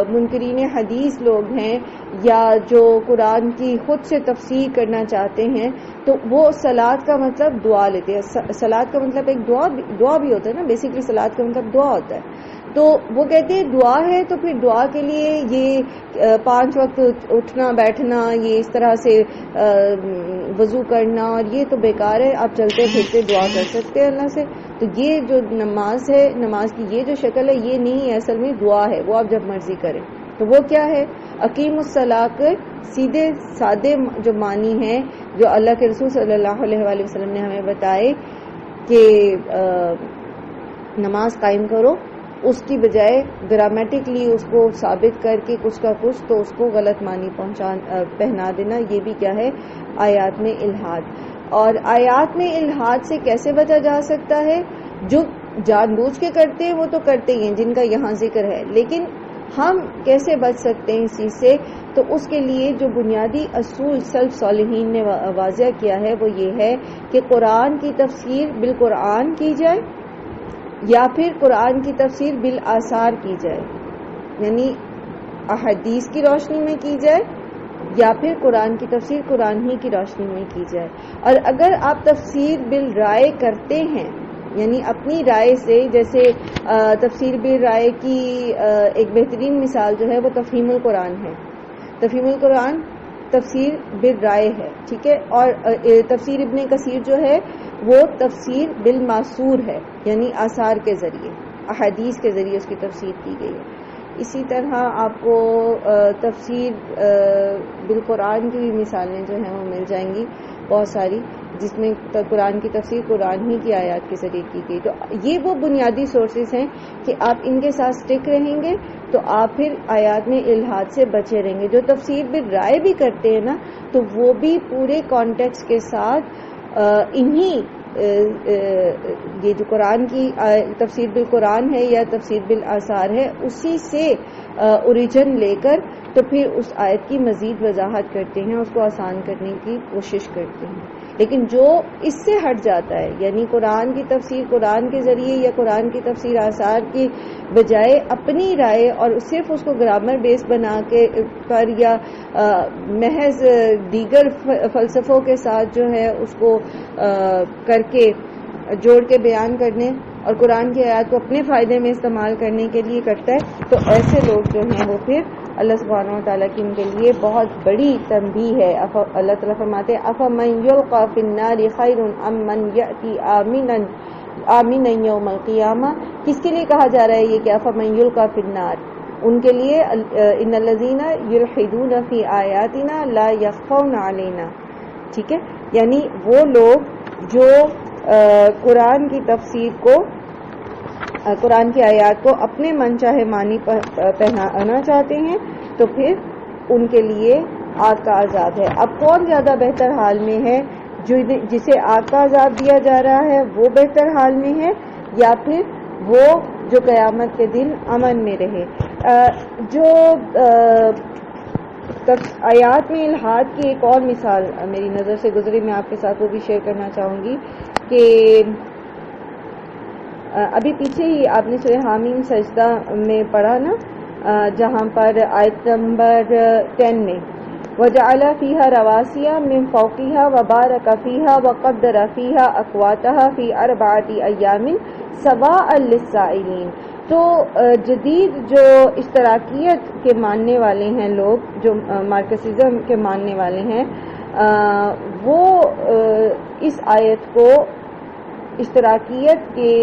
منکرین حدیث لوگ ہیں یا جو قرآن کی خود سے تفسیر کرنا چاہتے ہیں تو وہ صلاۃ کا مطلب دعا لیتے ہیں. صلاۃ کا مطلب ایک دعا بھی ہوتا ہے نا، بیسیکلی صلاۃ کا مطلب دعا ہوتا ہے. تو وہ کہتے ہیں دعا ہے تو پھر دعا کے لیے یہ 5 وقت اٹھنا بیٹھنا، یہ اس طرح سے وضو کرنا اور یہ تو بیکار ہے، آپ چلتے پھرتے دعا کر سکتے ہیں اللہ سے. تو یہ جو نماز ہے، نماز کی یہ جو شکل ہے یہ نہیں ہے، اصل میں دعا ہے، وہ آپ جب مرضی کریں. تو وہ کیا ہے؟ اقیم الصلاۃ کے سیدھے سادے جو معنی ہیں جو اللہ کے رسول صلی اللہ علیہ وآلہ وسلم نے ہمیں بتائے کہ نماز قائم کرو اس کی بجائے گرامیٹکلی اس کو ثابت کر کے کچھ کا کچھ تو اس کو غلط معنی پہنا دینا، یہ بھی کیا ہے؟ آیات میں الحاد۔ اور آیات میں الحاد سے کیسے بچا جا سکتا ہے؟ جو جان بوجھ کے کرتے ہیں وہ تو کرتے ہی ہیں، جن کا یہاں ذکر ہے، لیکن ہم کیسے بچ سکتے ہیں اس چیز سے؟ تو اس کے لیے جو بنیادی اصول سلف صالحین نے واضح کیا ہے وہ یہ ہے کہ قرآن کی تفسیر بالقرآن کی جائے یا پھر قرآن کی تفسیر بالآثار کی جائے، یعنی احادیث کی روشنی میں کی جائے، یا پھر قرآن کی تفسیر قرآن ہی کی روشنی میں کی جائے۔ اور اگر آپ تفسیر بالرائے کرتے ہیں، یعنی اپنی رائے سے، جیسے تفسیر بالرائے کی ایک بہترین مثال جو ہے وہ تفہیم القرآن ہے۔ تفہیم القرآن تفسیر بالرائے ہے، ٹھیک ہے، اور تفسیر ابن کثیر جو ہے وہ تفسیر بالماسور ہے، یعنی آثار کے ذریعے، احادیث کے ذریعے اس کی تفسیر کی گئی ہے۔ اسی طرح آپ کو تفسیر بالقرآن کی بھی مثالیں جو ہیں وہ مل جائیں گی بہت ساری، جس میں قرآن کی تفسیر قرآن ہی کی آیات کے ذریعے کی گئی۔ تو یہ وہ بنیادی سورسز ہیں کہ آپ ان کے ساتھ سٹک رہیں گے تو آپ پھر آیات میں الحاد سے بچے رہیں گے۔ جو تفسیر بالرائے بھی کرتے ہیں نا، تو وہ بھی پورے کانٹیکسٹ کے ساتھ انہی یہ جو قرآن کی تفسیر بالقرآن ہے یا تفسیر بالآثار ہے، اسی سے اوریجن لے کر تو پھر اس آیت کی مزید وضاحت کرتے ہیں، اس کو آسان کرنے کی کوشش کرتے ہیں۔ لیکن جو اس سے ہٹ جاتا ہے، یعنی قرآن کی تفسیر قرآن کے ذریعے یا قرآن کی تفسیر آثار کی بجائے اپنی رائے اور صرف اس کو گرامر بیس بنا کے پر یا محض دیگر فلسفوں کے ساتھ جو ہے اس کو کر کے جوڑ کے بیان کرنے اور قرآن کی آیات کو اپنے فائدے میں استعمال کرنے کے لیے کرتا ہے، تو ایسے لوگ جو ہیں وہ پھر اللہ سبحانہ و تعالیٰ کی ان کے لیے بہت بڑی تنبیہ ہے۔ اللہ تعالیٰ فرماتے ہیں افمن یلقی فی النار خیر ام من یأتی آمنا یوم القیامہ۔ کس کے لیے کہا جا رہا ہے یہ کہ افمن یلقی فی النار؟ ان کے لیے ان الذین یلحدون فی آیاتنا لا یخفون علینا، ٹھیک ہے، یعنی وہ لوگ جو قرآن کی تفسیر کو، قرآن کی آیات کو اپنے من چاہے معنی پہنانا چاہتے ہیں، تو پھر ان کے لیے آگ کا عذاب ہے۔ اب کون زیادہ بہتر حال میں ہے؟ جسے آگ کا عذاب دیا جا رہا ہے وہ بہتر حال میں ہے، یا پھر وہ جو قیامت کے دن امن میں رہے؟ جو آیات میں الحاد کی ایک اور مثال میری نظر سے گزری، میں آپ کے ساتھ وہ بھی شیئر کرنا چاہوں گی کہ ابھی پیچھے ہی آپ نے سورہ حامیم سجدہ میں پڑھا نا، جہاں پر آیت نمبر 10 میں وَجَعَلَ فِيهَا رَوَاسِيَ مِن فَوْقِهَا وَبَارَكَ فِيهَا وَقَدَّرَ فِيهَا أَقْوَاتَهَا فِي 4 أَيَّامٍ سَوَاءً لِلسَّائِلِينَ۔ تو جدید جو اشتراکیت کے ماننے والے ہیں لوگ، جو مارکسزم کے ماننے والے ہیں، وہ اس آیت کو اشتراکیت کے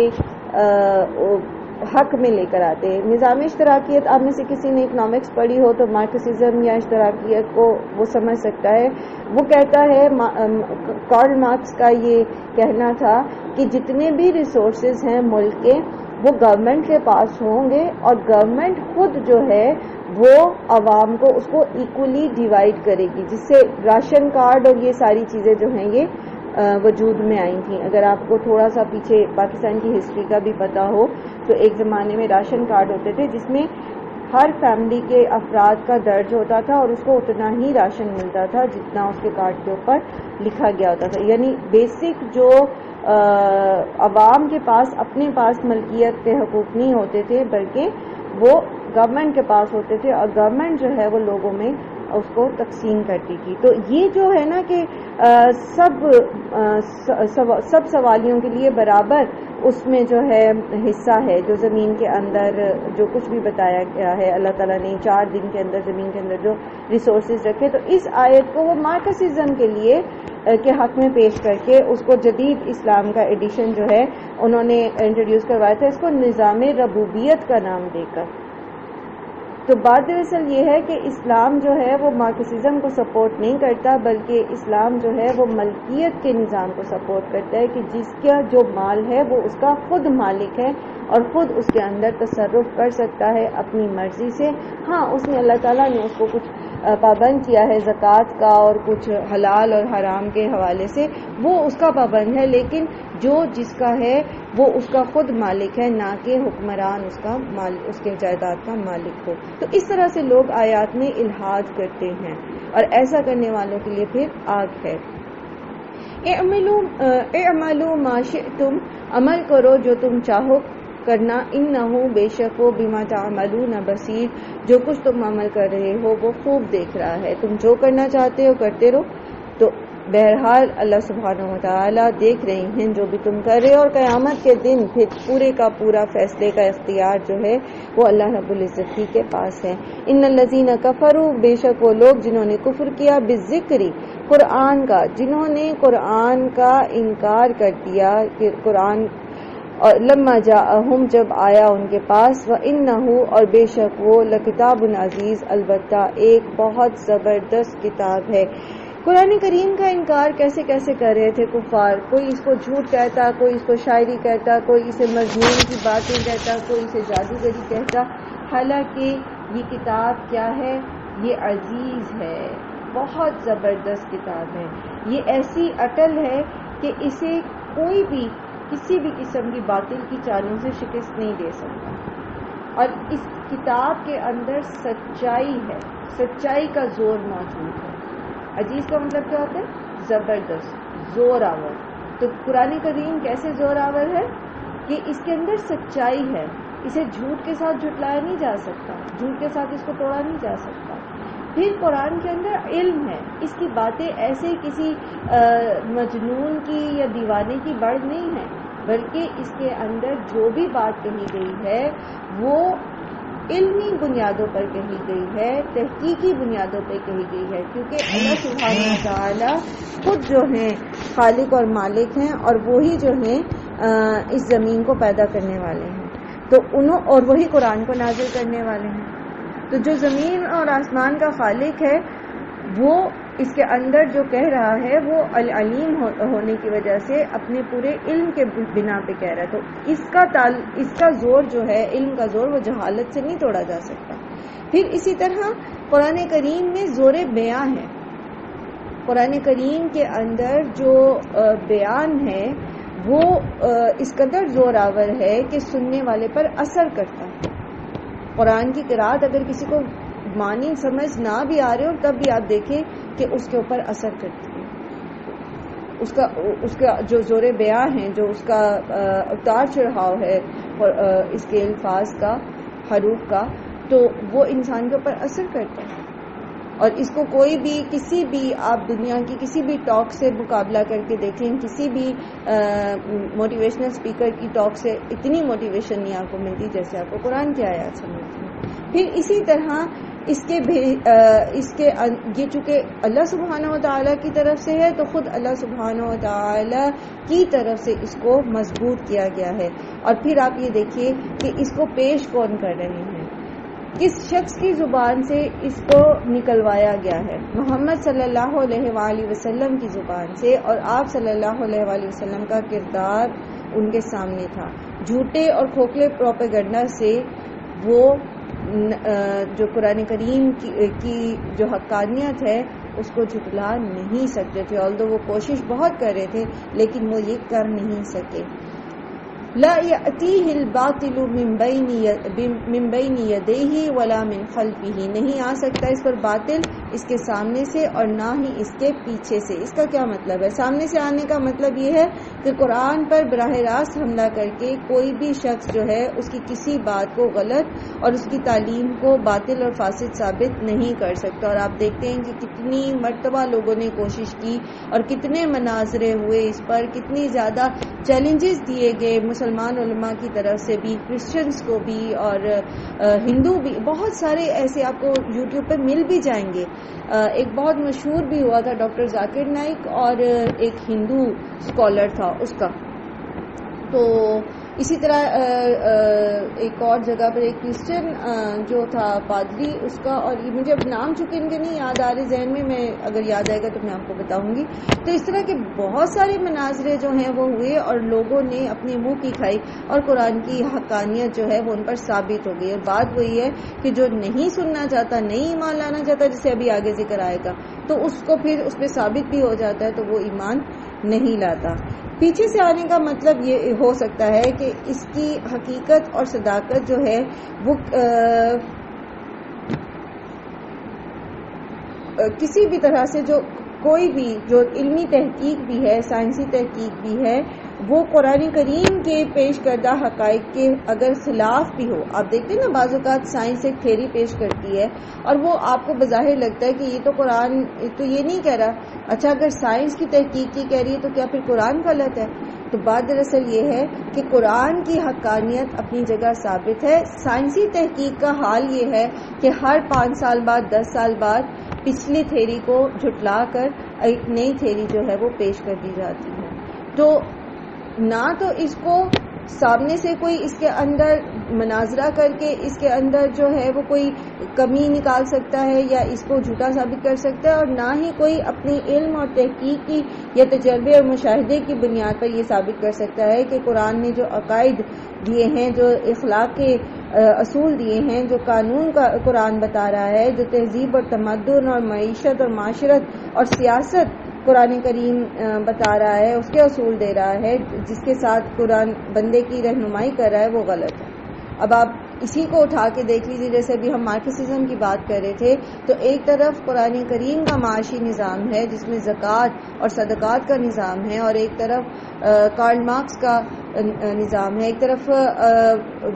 حق میں لے کر آتے ہیں۔ نظام اشتراکیت، آپ میں سے کسی نے اکنامکس پڑھی ہو تو مارکسزم یا اشتراکیت کو وہ سمجھ سکتا ہے۔ وہ کہتا ہے، کارل مارکس کا یہ کہنا تھا کہ جتنے بھی ریسورسز ہیں ملک کے وہ گورنمنٹ کے پاس ہوں گے، اور گورنمنٹ خود جو ہے وہ عوام کو اس کو ایکولی ڈیوائڈ کرے گی، جس سے راشن کارڈ اور یہ ساری چیزیں جو ہیں یہ وجود میں آئی تھیں۔ اگر آپ کو تھوڑا سا پیچھے پاکستان کی ہسٹری کا بھی پتہ ہو تو ایک زمانے میں راشن کارڈ ہوتے تھے جس میں ہر فیملی کے افراد کا درج ہوتا تھا اور اس کو اتنا ہی راشن ملتا تھا جتنا اس کے کارڈ کے اوپر لکھا گیا ہوتا تھا۔ یعنی بیسک جو عوام کے پاس اپنے پاس ملکیت کے حقوق نہیں ہوتے تھے، بلکہ وہ گورنمنٹ کے پاس ہوتے تھے، اور گورنمنٹ جو ہے وہ لوگوں میں اس کو تقسیم کرتی تھی۔ تو یہ جو ہے نا کہ سب سوالیوں کے لیے برابر اس میں جو ہے حصہ ہے، جو زمین کے اندر جو کچھ بھی بتایا گیا ہے اللہ تعالیٰ نے 4 دن کے اندر زمین کے اندر جو ریسورسز رکھے، تو اس آیت کو وہ مارکسزم کے لیے کے حق میں پیش کر کے اس کو جدید اسلام کا ایڈیشن جو ہے انہوں نے انٹروڈیوس کروایا تھا، اس کو نظام ربوبیت کا نام دے کر۔ تو بات دراصل یہ ہے کہ اسلام جو ہے وہ مارکسزم کو سپورٹ نہیں کرتا، بلکہ اسلام جو ہے وہ ملکیت کے نظام کو سپورٹ کرتا ہے کہ جس کا جو مال ہے وہ اس کا خود مالک ہے اور خود اس کے اندر تصرف کر سکتا ہے اپنی مرضی سے. ہاں اس میں اللہ تعالیٰ نے اس کو کچھ پابند کیا ہے زکوٰۃ کا اور کچھ حلال اور حرام کے حوالے سے، وہ اس کا پابند ہے، لیکن جو جس کا ہے وہ اس کا خود مالک ہے، نہ کہ حکمران اس کے جائیداد کا مالک ہو. تو اس طرح سے لوگ آیات میں الحاد کرتے ہیں اور ایسا کرنے والوں کے لیے پھر آگ ہے. اعملوا ما شئتم، عمل کرو جو تم چاہو کرنا، انہو بے شک وہ بما تعملون بصیر، جو کچھ تم عمل کر رہے ہو وہ خوب دیکھ رہا ہے. تم جو کرنا چاہتے ہو کرتے رہو. تو بہرحال اللہ سبحانہ وتعالی دیکھ رہے ہیں جو بھی تم کر رہے ہو، اور قیامت کے دن پھر پورے کا پورا فیصلے کا اختیار جو ہے وہ اللہ رب العزت ہی کے پاس ہے. ان الذین کفروا، بے شک وہ لوگ جنہوں نے کفر کیا، بالذکر قرآن کا، جنہوں نے قرآن کا انکار کر دیا کہ قرآن، اور لما جاءہم جب آیا ان کے پاس، وَإِنَّهُ اور بے شک وہ لکتاب عزیز، البتہ ایک بہت زبردست کتاب ہے. قرآن کریم کا انکار کیسے کیسے کر رہے تھے کفار. کوئی اس کو جھوٹ کہتا، کوئی اس کو شاعری کہتا، کوئی اسے مضمون کی باتیں کہتا، کوئی اسے جادوگری کہتا. حالانکہ یہ کتاب کیا ہے؟ یہ عزیز ہے، بہت زبردست کتاب ہے. یہ ایسی اٹل ہے کہ اسے کوئی بھی کسی بھی قسم کی باطل کی چالوں سے شکست نہیں دے سکتا. اور اس کتاب کے اندر سچائی ہے، سچائی کا زور موجود ہے. عزیز کا مطلب کیا ہوتا ہے؟ زبردست، زور آور. تو قرآن کریم کیسے زور آور ہے کہ اس کے اندر سچائی ہے، اسے جھوٹ کے ساتھ جھٹلایا نہیں جا سکتا، جھوٹ کے ساتھ اس کو توڑا نہیں جا سکتا. پھر قرآن کے اندر علم ہے، اس کی باتیں ایسے کسی مجنون کی یا دیوانے کی بڑھ نہیں ہے، بلکہ اس کے اندر جو بھی بات کہی گئی ہے وہ علمی بنیادوں پر کہی گئی ہے، تحقیقی بنیادوں پر کہی گئی ہے، کیونکہ اللہ سبحانہ وتعالی خود جو ہیں خالق اور مالک ہیں، اور وہی جو ہیں اس زمین کو پیدا کرنے والے ہیں. تو اور وہی قرآن کو نازل کرنے والے ہیں. تو جو زمین اور آسمان کا خالق ہے وہ اس کے اندر جو کہہ رہا ہے وہ العلیم ہونے کی وجہ سے اپنے پورے علم کے بنا پہ کہہ رہا ہے. تو اس کا زور جو ہے، علم کا زور، وہ جہالت سے نہیں توڑا جا سکتا. پھر اسی طرح قرآن کریم میں زور بیان ہے. قرآن کریم کے اندر جو بیان ہے وہ اس قدر زور آور ہے کہ سننے والے پر اثر کرتا ہے. قرآن کی قرأت اگر کسی کو معنی سمجھ نہ بھی آ رہے ہو تب بھی آپ دیکھیں کہ اس کے اوپر اثر کرتی ہے. اس کا جو زور بیان ہے، جو اس کا اتار چڑھاؤ ہے اس کے الفاظ کا، حروف کا، تو وہ انسان کے اوپر اثر کرتا ہے. اور اس کو کوئی بھی کسی بھی آپ دنیا کی کسی بھی ٹاک سے مقابلہ کر کے دیکھیں، کسی بھی موٹیویشنل اسپیکر کی ٹاک سے اتنی موٹیویشن نہیں آپ کو ملتی جیسے آپ کو قرآن کی آیات سے ملتی ہے. پھر اسی طرح یہ چونکہ اللہ سبحانہ و تعالیٰ کی طرف سے ہے تو خود اللہ سبحانہ و تعالیٰ کی طرف سے اس کو مضبوط کیا گیا ہے. اور پھر آپ یہ دیکھیے کہ اس کو پیش کون کر رہے ہیں، کس شخص کی زبان سے اس کو نکلوایا گیا ہے. محمد صلی اللہ علیہ وآلہ وسلم کی زبان سے، اور آپ صلی اللہ علیہ وآلہ وسلم کا کردار ان کے سامنے تھا. جھوٹے اور کھوکھلے پروپیگنڈا سے وہ جو قرآن کریم کی جو حقانیت ہے اس کو جھٹلا نہیں سکتے تھے. although وہ کوشش بہت کر رہے تھے لیکن وہ یہ کر نہیں سکے. لا يأتيه الباطل من بين يديه ولا من خلفه، نہیں آ سکتا اس پر باطل اس کے سامنے سے اور نہ ہی اس کے پیچھے سے. اس کا کیا مطلب ہے؟ سامنے سے آنے کا مطلب یہ ہے کہ قرآن پر براہ راست حملہ کر کے کوئی بھی شخص جو ہے اس کی کسی بات کو غلط اور اس کی تعلیم کو باطل اور فاسد ثابت نہیں کر سکتا. اور آپ دیکھتے ہیں کہ کتنی مرتبہ لوگوں نے کوشش کی اور کتنے مناظرے ہوئے اس پر، کتنی زیادہ چیلنجز دیے گئے مسلمان علماء کی طرف سے بھی، کرسچنز کو بھی اور ہندو بھی. بہت سارے ایسے آپ کو یوٹیوب پہ مل بھی جائیں گے. ایک بہت مشہور بھی ہوا تھا ڈاکٹر ذاکر نائک، اور ایک ہندو اسکالر تھا اس کا. تو اسی طرح ایک اور جگہ پر ایک کرسچن جو تھا پادری، اس کا، اور مجھے اب نام چونکہ ان کے نہیں یاد آ رہے ذہن میں اگر یاد آئے گا تو میں آپ کو بتاؤں گی. تو اس طرح کے بہت سارے مناظرے جو ہیں وہ ہوئے اور لوگوں نے اپنے منہ کی کھائی اور قرآن کی حقانیت جو ہے وہ ان پر ثابت ہو گئی. اور بات وہی ہے کہ جو نہیں سننا چاہتا، نہیں ایمان لانا چاہتا، جسے ابھی آگے ذکر آئے گا، تو اس کو پھر اس پہ ثابت بھی ہو جاتا ہے تو وہ ایمان نہیں لاتا. پیچھے سے آنے کا مطلب یہ ہو سکتا ہے کہ اس کی حقیقت اور صداقت جو ہے وہ کسی بھی طرح سے جو کوئی بھی جو علمی تحقیق بھی ہے، سائنسی تحقیق بھی ہے، وہ قرآن کریم کے پیش کردہ حقائق کے اگر خلاف بھی ہو. آپ دیکھتے ہیں نا بعض اوقات سائنس ایک تھیوری پیش کرتی ہے اور وہ آپ کو بظاہر لگتا ہے کہ یہ تو قرآن تو یہ نہیں کہہ رہا. اچھا، اگر سائنس کی تحقیق کی کہہ رہی ہے تو کیا پھر قرآن غلط ہے؟ تو بات دراصل یہ ہے کہ قرآن کی حقانیت اپنی جگہ ثابت ہے. سائنسی تحقیق کا حال یہ ہے کہ ہر 5 سال بعد 10 سال بعد پچھلی تھیوری کو جھٹلا کر ایک نئی تھیوری جو ہے وہ پیش کر دی جاتی ہے. تو نہ تو اس کو سامنے سے کوئی اس کے اندر مناظرہ کر کے اس کے اندر جو ہے وہ کوئی کمی نکال سکتا ہے یا اس کو جھوٹا ثابت کر سکتا ہے، اور نہ ہی کوئی اپنی علم اور تحقیق کی یا تجربے اور مشاہدے کی بنیاد پر یہ ثابت کر سکتا ہے کہ قرآن نے جو عقائد دیے ہیں، جو اخلاق کے اصول دیے ہیں، جو قانون کا قرآن بتا رہا ہے، جو تہذیب اور تمدن اور معیشت اور معاشرت اور سیاست قرآن کریم بتا رہا ہے، اس کے اصول دے رہا ہے، جس کے ساتھ قرآن بندے کی رہنمائی کر رہا ہے، وہ غلط ہے. اب آپ اسی کو اٹھا کے دیکھ لیجیے، جیسے ابھی ہم مارکسزم کی بات کر رہے تھے، تو ایک طرف قرآن کریم کا معاشی نظام ہے جس میں زکوٰۃ اور صدقات کا نظام ہے، اور ایک طرف کارل مارکس کا نظام ہے. ایک طرف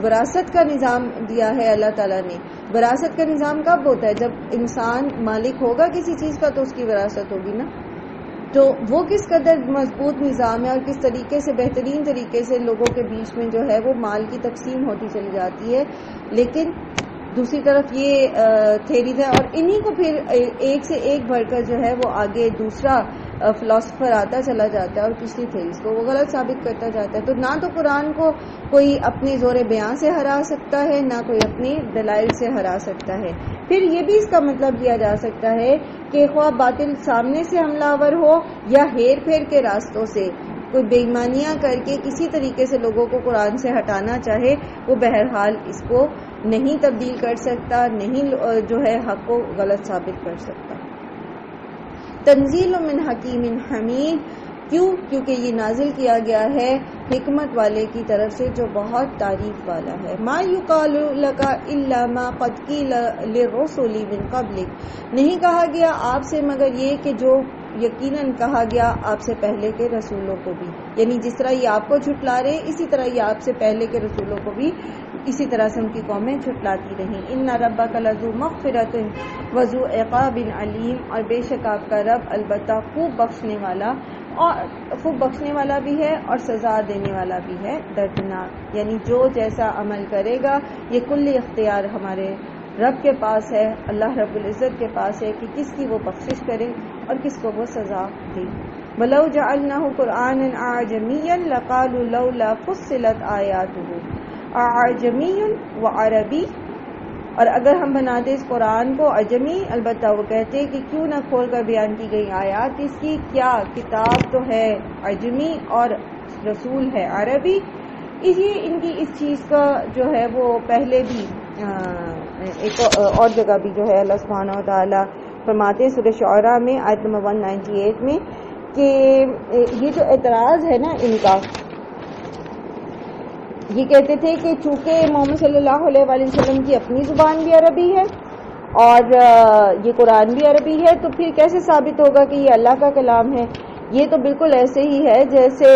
وراثت کا نظام دیا ہے اللہ تعالیٰ نے. وراثت کا نظام کب ہوتا ہے؟ جب انسان مالک ہوگا کسی چیز کا تو اس کی وراثت ہوگی نا. تو وہ کس قدر مضبوط نظام ہے اور کس طریقے سے بہترین طریقے سے لوگوں کے بیچ میں جو ہے وہ مال کی تقسیم ہوتی چلی جاتی ہے. لیکن دوسری طرف یہ تھیریز ہے، اور انہی کو پھر ایک سے ایک بڑھ کر جو ہے وہ آگے دوسرا فلاسفر آتا چلا جاتا ہے اور پچھلی تھیریز کو وہ غلط ثابت کرتا جاتا ہے. تو نہ تو قرآن کو کوئی اپنے زور بیان سے ہرا سکتا ہے، نہ کوئی اپنی دلائل سے ہرا سکتا ہے. پھر یہ بھی اس کا مطلب دیا جا سکتا ہے کہ خواہ باطل سامنے سے حملہ آور ہو یا ہیر پھیر کے راستوں سے کوئی بے ایمانیاں کر کے کسی طریقے سے لوگوں کو قرآن سے ہٹانا چاہے، وہ بہرحال اس کو نہیں تبدیل کر سکتا، نہیں جو ہے حق کو غلط ثابت کر سکتا. تنزیل من حکیم حمید. کیونکہ یہ نازل کیا گیا ہے حکمت والے کی طرف سے جو بہت تعریف والا ہے. ما یقال لک الا ما قد قیل للرسل من قبلک. نہیں کہا گیا آپ سے مگر یہ کہ جو یقیناً کہا گیا آپ سے پہلے کے رسولوں کو بھی. یعنی جس طرح یہ آپ کو جھٹلا رہے اسی طرح یہ آپ سے پہلے کے رسولوں کو بھی اسی طرح سے ان کی قومیں جھٹلاتی رہیں. ان ربک لذو مغفرۃ وذو عقاب علیم. اور بے شک آپ کا رب البتہ خوب بخشنے والا بھی ہے اور سزا دینے والا بھی ہے دردناک. یعنی جو جیسا عمل کرے گا یہ کل اختیار ہمارے رب کے پاس ہے، اللہ رب العزت کے پاس ہے کہ کس کی وہ بخشش کرے اور کس کو وہ سزا دے. وَلَوْ جَعَلْنَاهُ قُرْآنًا أَعْجَمِيًّا لَقَالُوا لَوْلَا فُصِّلَتْ آيَاتُهُ أَعْجَمِيٌّ وَعَرَبِيٌّ. اور اگر ہم بنا دیں اس قرآن کو عجمی، البتہ وہ کہتے کہ کیوں نہ کھول کر بیان کی گئی آیات اس کی، کیا کتاب تو ہے عجمی اور رسول ہے عربی. ان کی اس چیز کا جو ہے وہ پہلے بھی ایک اور جگہ بھی جو ہے اللہ سبحانہ و تعالیٰ فرماتے ہیں سورہ شعراء میں آیت نمبر 198 میں کہ یہ جو اعتراض ہے نا ان کا، یہ کہتے تھے کہ چونکہ محمد صلی اللہ علیہ وآلہ وسلم کی اپنی زبان بھی عربی ہے اور یہ قرآن بھی عربی ہے، تو پھر کیسے ثابت ہوگا کہ یہ اللہ کا کلام ہے؟ یہ تو بالکل ایسے ہی ہے جیسے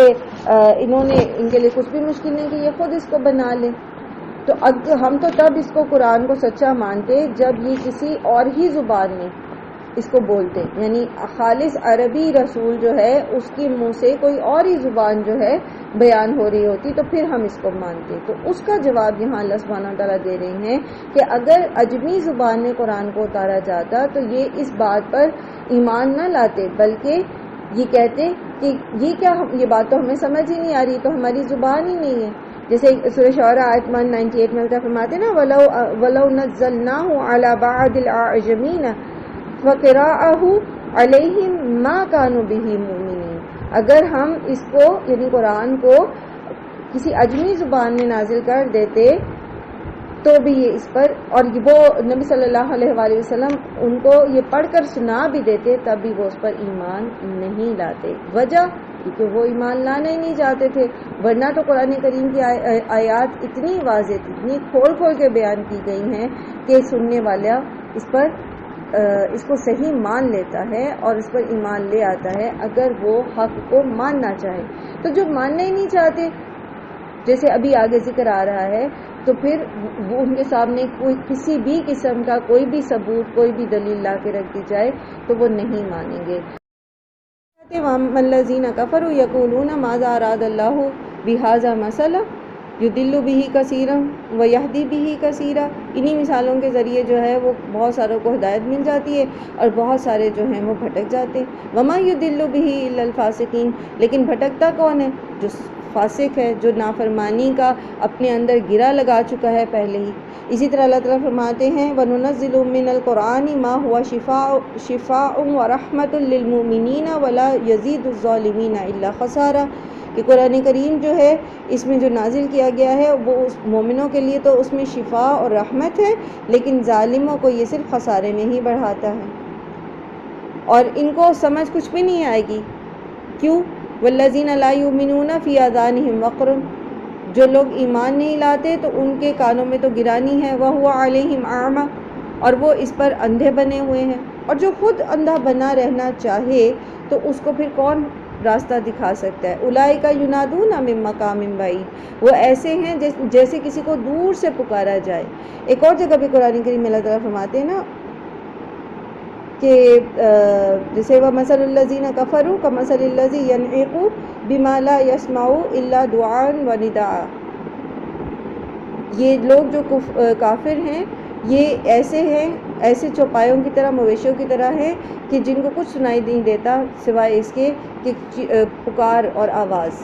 انہوں نے، ان کے لیے کچھ بھی مشکل نہیں کہ یہ خود اس کو بنا لیں. تو ہم تو تب اس کو قرآن کو سچا مانتے جب یہ کسی اور ہی زبان میں اس کو بولتے، یعنی خالص عربی رسول جو ہے اس کے منہ سے کوئی اور ہی زبان جو ہے بیان ہو رہی ہوتی تو پھر ہم اس کو مانتے. تو اس کا جواب یہاں اللہ سبحانہ وتعالیٰ دے رہے ہیں کہ اگر عجمی زبان میں قرآن کو اتارا جاتا تو یہ اس بات پر ایمان نہ لاتے، بلکہ یہ کہتے کہ یہ کیا، یہ بات تو ہمیں سمجھ ہی نہیں آ رہی، تو ہماری زبان ہی نہیں ہے. جیسے سورہ شعراء آیت 198 میں اللہ فرماتے ہیں نا وَلَوْ نَزَّلْنَاهُ عَلَى بَعْضِ الْأَعْجَمِينَ فَقِرَاءَهُ عَلَيْهِمْ مَا كَانُوا بِهِ مُؤْمِنِينَ، اگر ہم اس کو یعنی قرآن کو کسی عجمی زبان میں نازل کر دیتے تو بھی یہ اس پر، اور وہ نبی صلی اللہ علیہ وآلہ وسلم ان کو یہ پڑھ کر سنا بھی دیتے تب بھی وہ اس پر ایمان نہیں لاتے۔ وجہ کیونکہ وہ ایمان لانا ہی نہیں چاہتے تھے، ورنہ تو قرآن کریم کی آیات اتنی واضح تھی، اتنی کھول کھول کے بیان کی گئی ہیں کہ سننے والا اس کو صحیح مان لیتا ہے اور اس پر ایمان لے آتا ہے اگر وہ حق کو ماننا چاہے۔ تو جو ماننا ہی نہیں چاہتے، جیسے ابھی آگے ذکر آ رہا ہے، تو پھر وہ ان کے سامنے کوئی کسی بھی قسم کا کوئی بھی ثبوت، کوئی بھی دلیل لا کے رکھ دی جائے تو وہ نہیں مانیں گے۔ وَأَمَّا الَّذِينَ كَفَرُوا يَقُولُونَ مَاذَا أَرَادَ اللَّهُ بِهَذَا مَثَلًا يُضِلُّ بِهِ كَثِيرًا وَيَهْدِي بِهِ كَثِيرًا، انہی مثالوں کے ذریعے جو ہے وہ بہت ساروں کو ہدایت مل جاتی ہے اور بہت سارے جو ہیں وہ بھٹک جاتے ہیں۔ وَمَا يُضِلُّ بِهِ إِلَّا الْفَاسِقِينَ، لیکن بھٹکتا کون ہے؟ جو فاسق ہے، جو نافرمانی کا اپنے اندر گرہ لگا چکا ہے پہلے ہی۔ اسی طرح اللہ تعالیٰ فرماتے ہیں وَنُنَزِّلُ مِنَ الْقُرْآنِ مَا هُوَ شِفَاءٌ وَرَحْمَةٌ لِّلْمُؤْمِنِينَ وَلَا يَزِيدُ الظَّالِمِينَ إِلَّا خَسَارًا، کہ قرآن کریم جو ہے اس میں جو نازل کیا گیا ہے وہ اس مومنوں کے لیے تو اس میں شفا اور رحمت ہے، لیکن ظالموں کو یہ صرف خسارے میں ہی بڑھاتا ہے اور ان کو سمجھ کچھ بھی نہیں آئے گی۔ کیوں؟ والذین لا یؤمنون فی آذانہم وقر، جو لوگ ایمان نہیں لاتے تو ان کے کانوں میں تو گرانی ہے، وہو علیہم اعمی، اور وہ اس پر اندھے بنے ہوئے ہیں۔ اور جو خود اندھا بنا رہنا چاہے تو اس کو پھر کون راستہ دکھا سکتا ہے؟ اولئک ینادون من مقام بعید، وہ ایسے ہیں جیسے کسی کو دور سے پکارا جائے۔ ایک اور جگہ بھی قرآن کریم میں اللہ تعالیٰ فرماتے ہیں نا کہ جیسے وَمَثَلُ الَّذِينَ كَفَرُوا كَمَثَلِ الَّذِي يَنْعِقُ بِمَا لَا يَسْمَعُ إِلَّا دُعَاءً وَنِدَاءً، یہ لوگ جو کافر ہیں یہ ایسے ہیں، ایسے چوپایوں کی طرح، مویشیوں کی طرح ہیں کہ جن کو کچھ سنائی نہیں دیتا سوائے اس کے کہ پکار اور آواز۔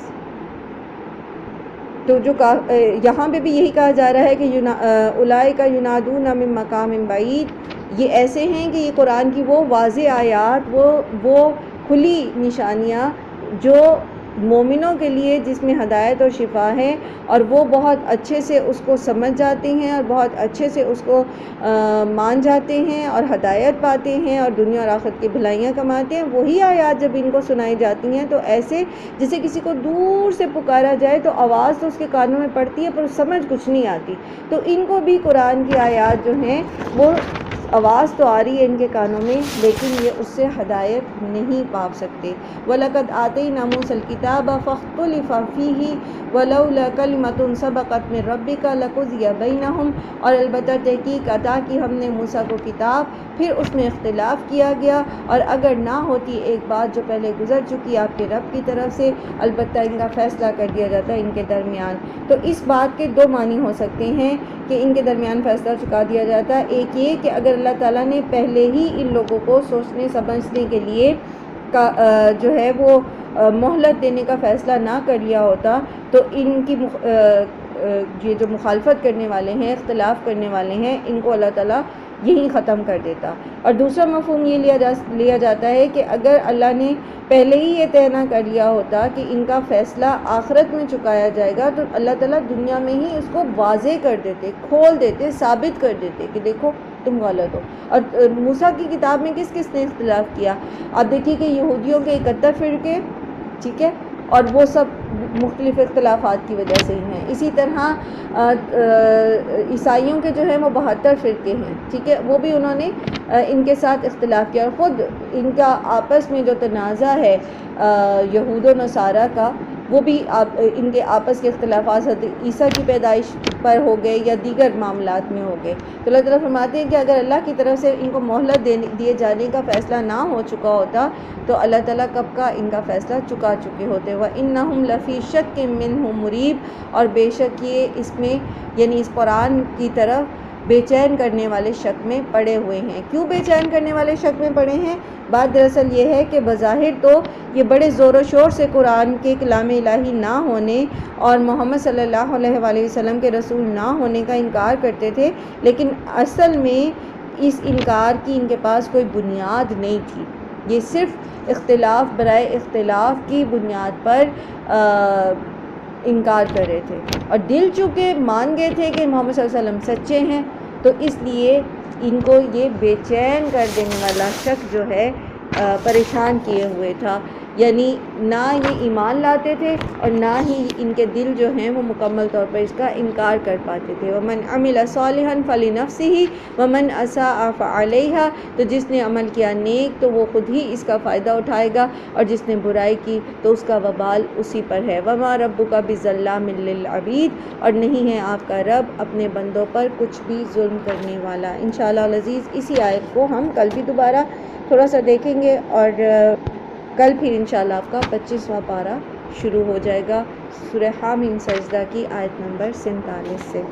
تو جو یہاں پہ بھی یہی کہا جا رہا ہے کہ اولئک ینادون من مقام بعید، یہ ایسے ہیں کہ یہ قرآن کی وہ واضح آیات، وہ کھلی نشانیاں جو مومنوں کے لیے جس میں ہدایت اور شفا ہے، اور وہ بہت اچھے سے اس کو سمجھ جاتے ہیں اور بہت اچھے سے اس کو مان جاتے ہیں اور ہدایت پاتے ہیں اور دنیا اور آخرت کی بھلائیاں کماتے ہیں، وہی آیات جب ان کو سنائی جاتی ہیں تو ایسے جسے کسی کو دور سے پکارا جائے تو آواز تو اس کے کانوں میں پڑتی ہے پر سمجھ کچھ نہیں آتی۔ تو ان کو بھی قرآن کی آیات جو ہیں وہ آواز تو آ رہی ہے ان کے کانوں میں، لیکن یہ اس سے ہدایت نہیں پا سکتے۔ وَلَقَدْ آتَيْنَا مُوسَى الْكِتَابَ فَاخْتُلِفَ فِيهِ وَلَوْلَا كَلِمَةٌ سَبَقَتْ مِن رَّبِّكَ لَقُضِيَ بَيْنَهُمْ، اور البتہ تحقیق عطا کی ہم نے موسیٰ کو کتاب، پھر اس میں اختلاف کیا گیا، اور اگر نہ ہوتی ایک بات جو پہلے گزر چکی آپ کے رب کی طرف سے، البتہ ان کا فیصلہ کر دیا جاتا ان کے درمیان۔ تو اس بات کے دو معنی ہو سکتے ہیں کہ ان کے درمیان فیصلہ چکا دیا جاتا ہے۔ ایک یہ کہ اگر اللہ تعالیٰ نے پہلے ہی ان لوگوں کو سوچنے سمجھنے کے لیے جو ہے وہ مہلت دینے کا فیصلہ نہ کر لیا ہوتا تو ان کی یہ جو مخالفت کرنے والے ہیں، اختلاف کرنے والے ہیں، ان کو اللہ تعالیٰ یہی ختم کر دیتا۔ اور دوسرا مفہوم یہ لیا جاتا ہے کہ اگر اللہ نے پہلے ہی یہ طے نہ کر لیا ہوتا کہ ان کا فیصلہ آخرت میں چکایا جائے گا تو اللہ تعالیٰ دنیا میں ہی اس کو واضح کر دیتے، کھول دیتے، ثابت کر دیتے کہ دیکھو تم غلط ہو۔ اور موسیٰ کی کتاب میں کس کس نے اختلاف کیا؟ آپ دیکھیے کہ یہودیوں کے 71 فرقے، ٹھیک ہے، اور وہ سب مختلف اختلافات کی وجہ سے ہی ہیں۔ اسی طرح عیسائیوں کے جو ہیں وہ 72 فرقے ہیں، ٹھیک ہے، وہ بھی انہوں نے ان کے ساتھ اختلاف کیا، اور خود ان کا آپس میں جو تنازع ہے یہود و نصارہ کا، وہ بھی ان کے آپس کے اختلافات حضرت عیسیٰ کی پیدائش پر ہو گئے یا دیگر معاملات میں ہو گئے۔ تو اللہ تعالیٰ فرماتے ہیں کہ اگر اللہ کی طرف سے ان کو مہلت دیے جانے کا فیصلہ نہ ہو چکا ہوتا تو اللہ تعالیٰ کب کا ان کا فیصلہ چکا چکے ہوتے۔ وَإِنَّهُمْ لَفِي شَكٍّ مِّنْهُ مُرِيبٍ، اور بے شک یہ اس میں یعنی اس قرآن کی طرف بے چین کرنے والے شک میں پڑے ہوئے ہیں۔ کیوں بے چین کرنے والے شک میں پڑے ہیں؟ بات دراصل یہ ہے کہ بظاہر تو یہ بڑے زور و شور سے قرآن کے کلام الہی نہ ہونے اور محمد صلی اللہ علیہ وآلہ وسلم کے رسول نہ ہونے کا انکار کرتے تھے، لیکن اصل میں اس انکار کی ان کے پاس کوئی بنیاد نہیں تھی۔ یہ صرف اختلاف برائے اختلاف کی بنیاد پر انکار کر رہے تھے، اور دل چونکہ مان گئے تھے کہ محمد صلی اللہ علیہ وسلم سچے ہیں، تو اس لیے ان کو یہ بے چین کر دینے والا شک جو ہے پریشان کیے ہوئے تھا، یعنی نہ یہ ایمان لاتے تھے اور نہ ہی ان کے دل جو ہیں وہ مکمل طور پر اس کا انکار کر پاتے تھے۔ وَمَنْ عَمِلَ صَالِحًا فَلِنَفْسِهِ وَمَنْ أَسَاءَ فَعَلَيْهَا، تو جس نے عمل کیا نیک تو وہ خود ہی اس کا فائدہ اٹھائے گا، اور جس نے برائی کی تو اس کا وبال اسی پر ہے۔ وَمَا رَبُّكَ بِظَلَّامٍ لِّلْعَبِيدِ، اور نہیں ہے آپ کا رب اپنے بندوں پر کچھ بھی ظلم کرنے والا۔ انشاءاللہ العزیز اسی آیت کو ہم کل بھی دوبارہ تھوڑا سا دیکھیں گے، اور کل پھر انشاءاللہ آپ کا 25واں پارہ شروع ہو جائے گا سورہ حامیم سجدہ کی آیت نمبر 47 سے۔